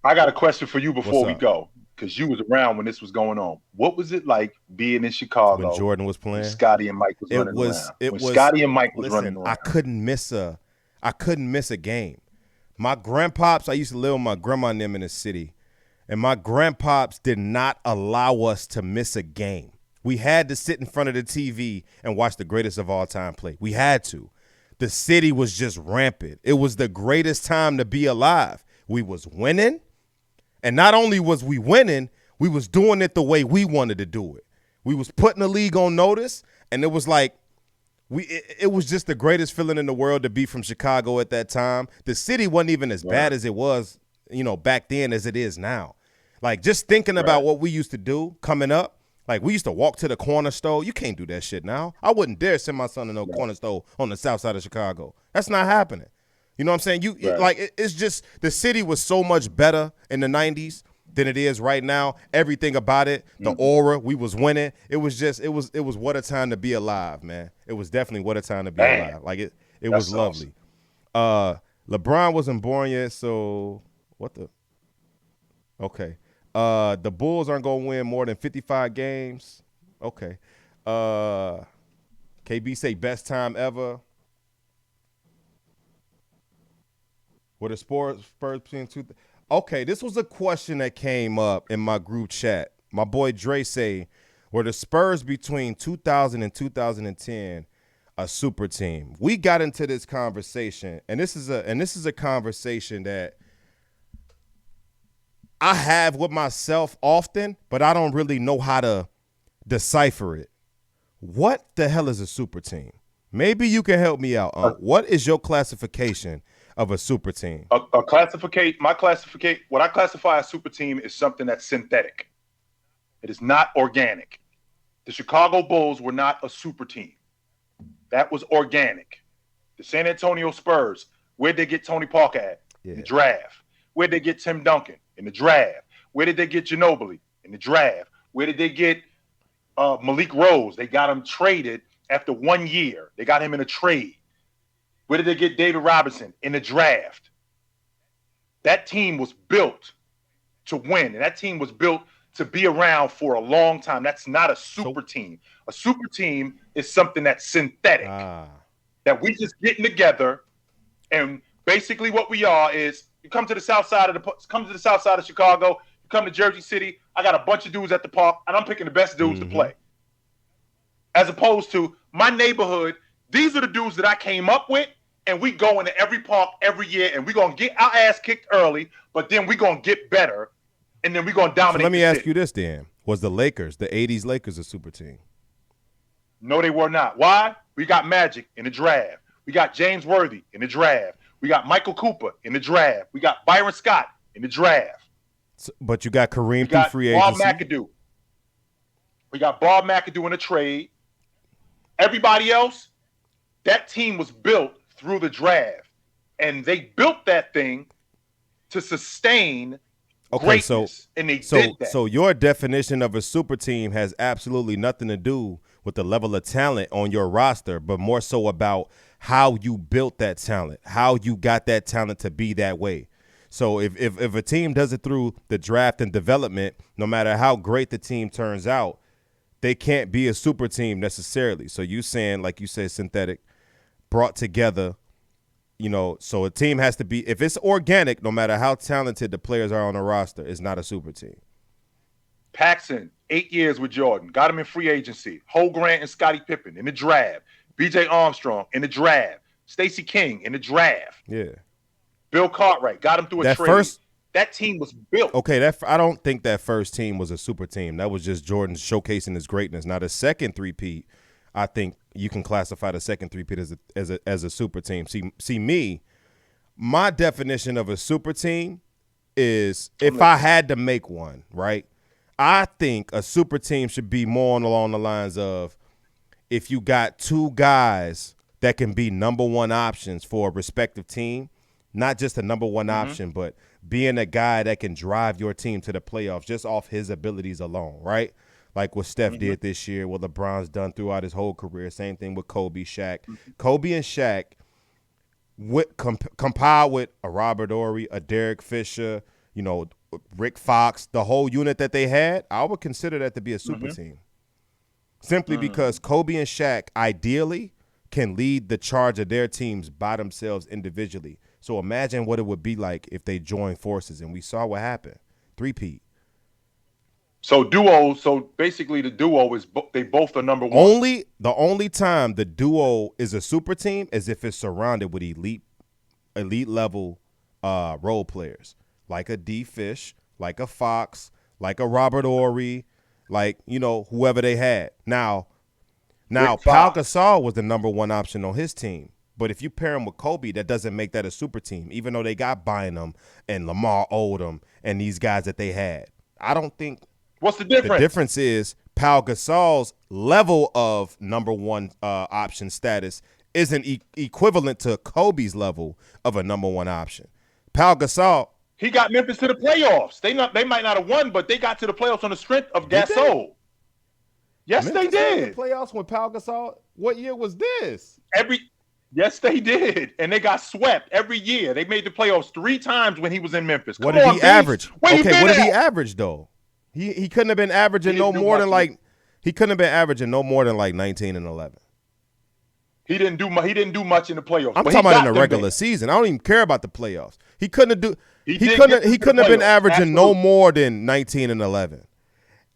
I got a question for you before we go, because you was around when this was going on. What was it like being in Chicago when Jordan was playing? Scotty and Mike was running around. Scotty and Mike was running around. I couldn't miss a game. My grandpops, I used to live with my grandma and them in the city, and my grandpops did not allow us to miss a game. We had to sit in front of the TV and watch the greatest of all time play. We had to. The city was just rampant. It was the greatest time to be alive. We was winning, and not only was we winning, we was doing it the way we wanted to do it. We was putting the league on notice, and it was like, it was just the greatest feeling in the world to be from Chicago at that time. The city wasn't even as bad as it was, back then as it is now. Like, just thinking about what we used to do coming up, like, we used to walk to the corner store. You can't do that shit now. I wouldn't dare send my son to no corner store on the south side of Chicago. That's not happening. You know what I'm saying? It's just the city was so much better in the 90s than it is right now. Everything about it, the aura, we was winning. It was what a time to be alive, man. It was definitely what a time to be alive. Like it was lovely. Awesome. LeBron wasn't born yet, so what the? Okay. The Bulls aren't gonna win more than 55 games. Okay. KB say best time ever. Were the Spurs between two? Okay, this was a question that came up in my group chat. My boy Dre say, were the Spurs between 2000 and 2010 a super team? We got into this conversation, and this is a conversation that I have with myself often, but I don't really know how to decipher it. What the hell is a super team? Maybe you can help me out. What is your classification of a super team? What I classify as super team is something that's synthetic. It is not organic. The Chicago Bulls were not a super team. That was organic. The San Antonio Spurs, where'd they get Tony Parker at? In the draft. Where'd they get Tim Duncan? In the draft. Where did they get Ginobili? In the draft. Where did they get Malik Rose? They got him traded after 1 year. They got him in a trade. Where did they get David Robinson? In the draft. That team was built to win, and that team was built to be around for a long time. That's not a super team. A super team is something that's synthetic, that we just getting together, and basically what we are is you come to the south side of Chicago, you come to Jersey City, I got a bunch of dudes at the park, and I'm picking the best dudes to play. As opposed to my neighborhood, these are the dudes that I came up with, and we go into every park every year, and we're going to get our ass kicked early, but then we're going to get better, and then we're going to dominate. So let me ask you this then. Was the Lakers, the 80s Lakers, a super team? No, they were not. Why? We got Magic in the draft. We got James Worthy in the draft. We got Michael Cooper in the draft. We got Byron Scott in the draft. But you got Kareem through got free Bob agency. McAdoo. We got Bob McAdoo in a trade. Everybody else, that team was built through the draft. And they built that thing to sustain greatness. And they did that. So your definition of a super team has absolutely nothing to do with the level of talent on your roster, but more so about how you built that talent, how you got that talent to be that way. So if a team does it through the draft and development, no matter how great the team turns out, they can't be a super team necessarily. So you saying, like you said, synthetic, brought together, so a team has to be, if it's organic, no matter how talented the players are on the roster, it's not a super team. Paxson, 8 years with Jordan, got him in free agency. Ho Grant and Scottie Pippen in the draft. B.J. Armstrong in the draft. Stacey King in the draft. Yeah. Bill Cartwright got him through a trade. That team was built. Okay, I don't think that first team was a super team. That was just Jordan showcasing his greatness. Now the second three-peat, I think you can classify the second three-peat as a super team. See me, my definition of a super team is, if I had to make one, right? I think a super team should be more along the lines of, if you got two guys that can be number one options for a respective team, not just a number one option, but being a guy that can drive your team to the playoffs just off his abilities alone, right? Like what Steph did this year, what LeBron's done throughout his whole career. Same thing with Kobe, Shaq. Kobe and Shaq, compiled with a Robert Horry, a Derek Fisher, Rick Fox, the whole unit that they had, I would consider that to be a super team. Simply because Kobe and Shaq ideally can lead the charge of their teams by themselves individually. So imagine what it would be like if they joined forces, and we saw what happened. Three-peat. So basically the duo is they both are number one. The only time the duo is a super team is if it's surrounded with elite level role players, like a D Fish, like a Fox, like a Robert Horry, like whoever they had. Now Pau Gasol was the number one option on his team. But if you pair him with Kobe, that doesn't make that a super team, even though they got Bynum and Lamar Odom and these guys that they had. I don't think. What's the difference? The difference is Pau Gasol's level of number one option status isn't equivalent to Kobe's level of a number one option. Pau Gasol. He got Memphis to the playoffs. They might not have won, but they got to the playoffs on the strength of Gasol. Yes, Memphis they did. The playoffs with Pau Gasol. What year was this? Yes, they did. And they got swept every year. They made the playoffs 3 times when he was in Memphis. What did he average? What did he average though? He couldn't have been averaging no more than like 19 and 11. He didn't do much in the playoffs. I'm talking about in the regular season. I don't even care about the playoffs. He couldn't have been averaging no more than 19 and 11.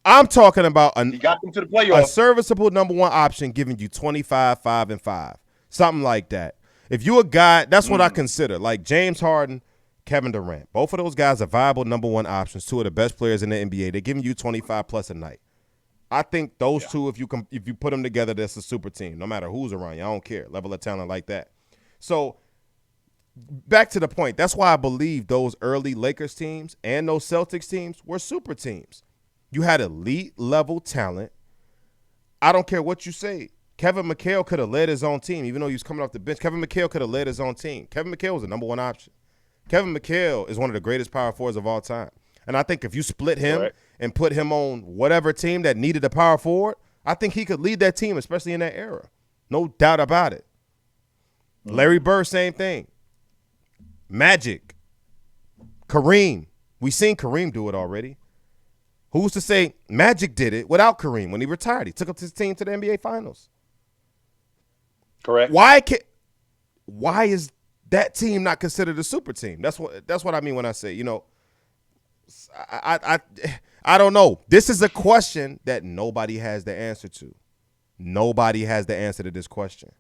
I'm talking about he got them to the playoffs. A serviceable number one option giving you 25, 5, and 5. Something like that. If you a guy, that's what I consider. Like James Harden, Kevin Durant. Both of those guys are viable number one options, 2 of the best players in the NBA. They're giving you 25 plus a night. I think those two, if you put them together, that's a super team. No matter who's around you, I don't care. Level of talent like that. So back to the point. That's why I believe those early Lakers teams and those Celtics teams were super teams. You had elite level talent. I don't care what you say. Kevin McHale could have led his own team, even though he was coming off the bench. Kevin McHale could have led his own team. Kevin McHale was the number one option. Kevin McHale is one of the greatest power forwards of all time. And I think if you split him and put him on whatever team that needed a power forward, I think he could lead that team, especially in that era. No doubt about it. Larry Bird, same thing. Magic. Kareem. We've seen Kareem do it already. Who's to say Magic did it without Kareem when he retired? He took up his team to the NBA Finals. Correct. Why is that team not considered a super team? That's what I mean when I say, I don't know. This is a question that nobody has the answer to. Nobody has the answer to this question.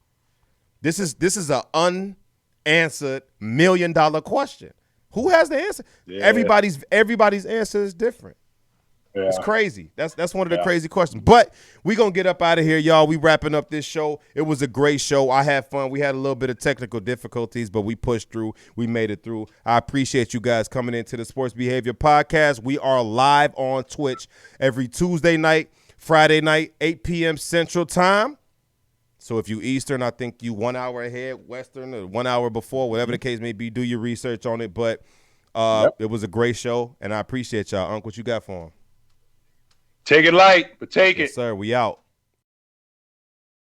This is an unanswered $1 million question. Who has the answer? Yeah. Everybody's answer is different. It's crazy. That's one of the crazy questions. But we going to get up out of here, y'all. We wrapping up this show. It was a great show. I had fun. We had a little bit of technical difficulties, but we pushed through. We made it through. I appreciate you guys coming into the Sports Behavior Podcast. We are live on Twitch every Tuesday night, Friday night, 8 p.m. Central Time. So if you Eastern, I think you 1 hour ahead, Western, or 1 hour before, whatever the case may be, do your research on it. But it was a great show, and I appreciate y'all. Unc, what you got for him? Take it light, but take it. Yes, sir. We out.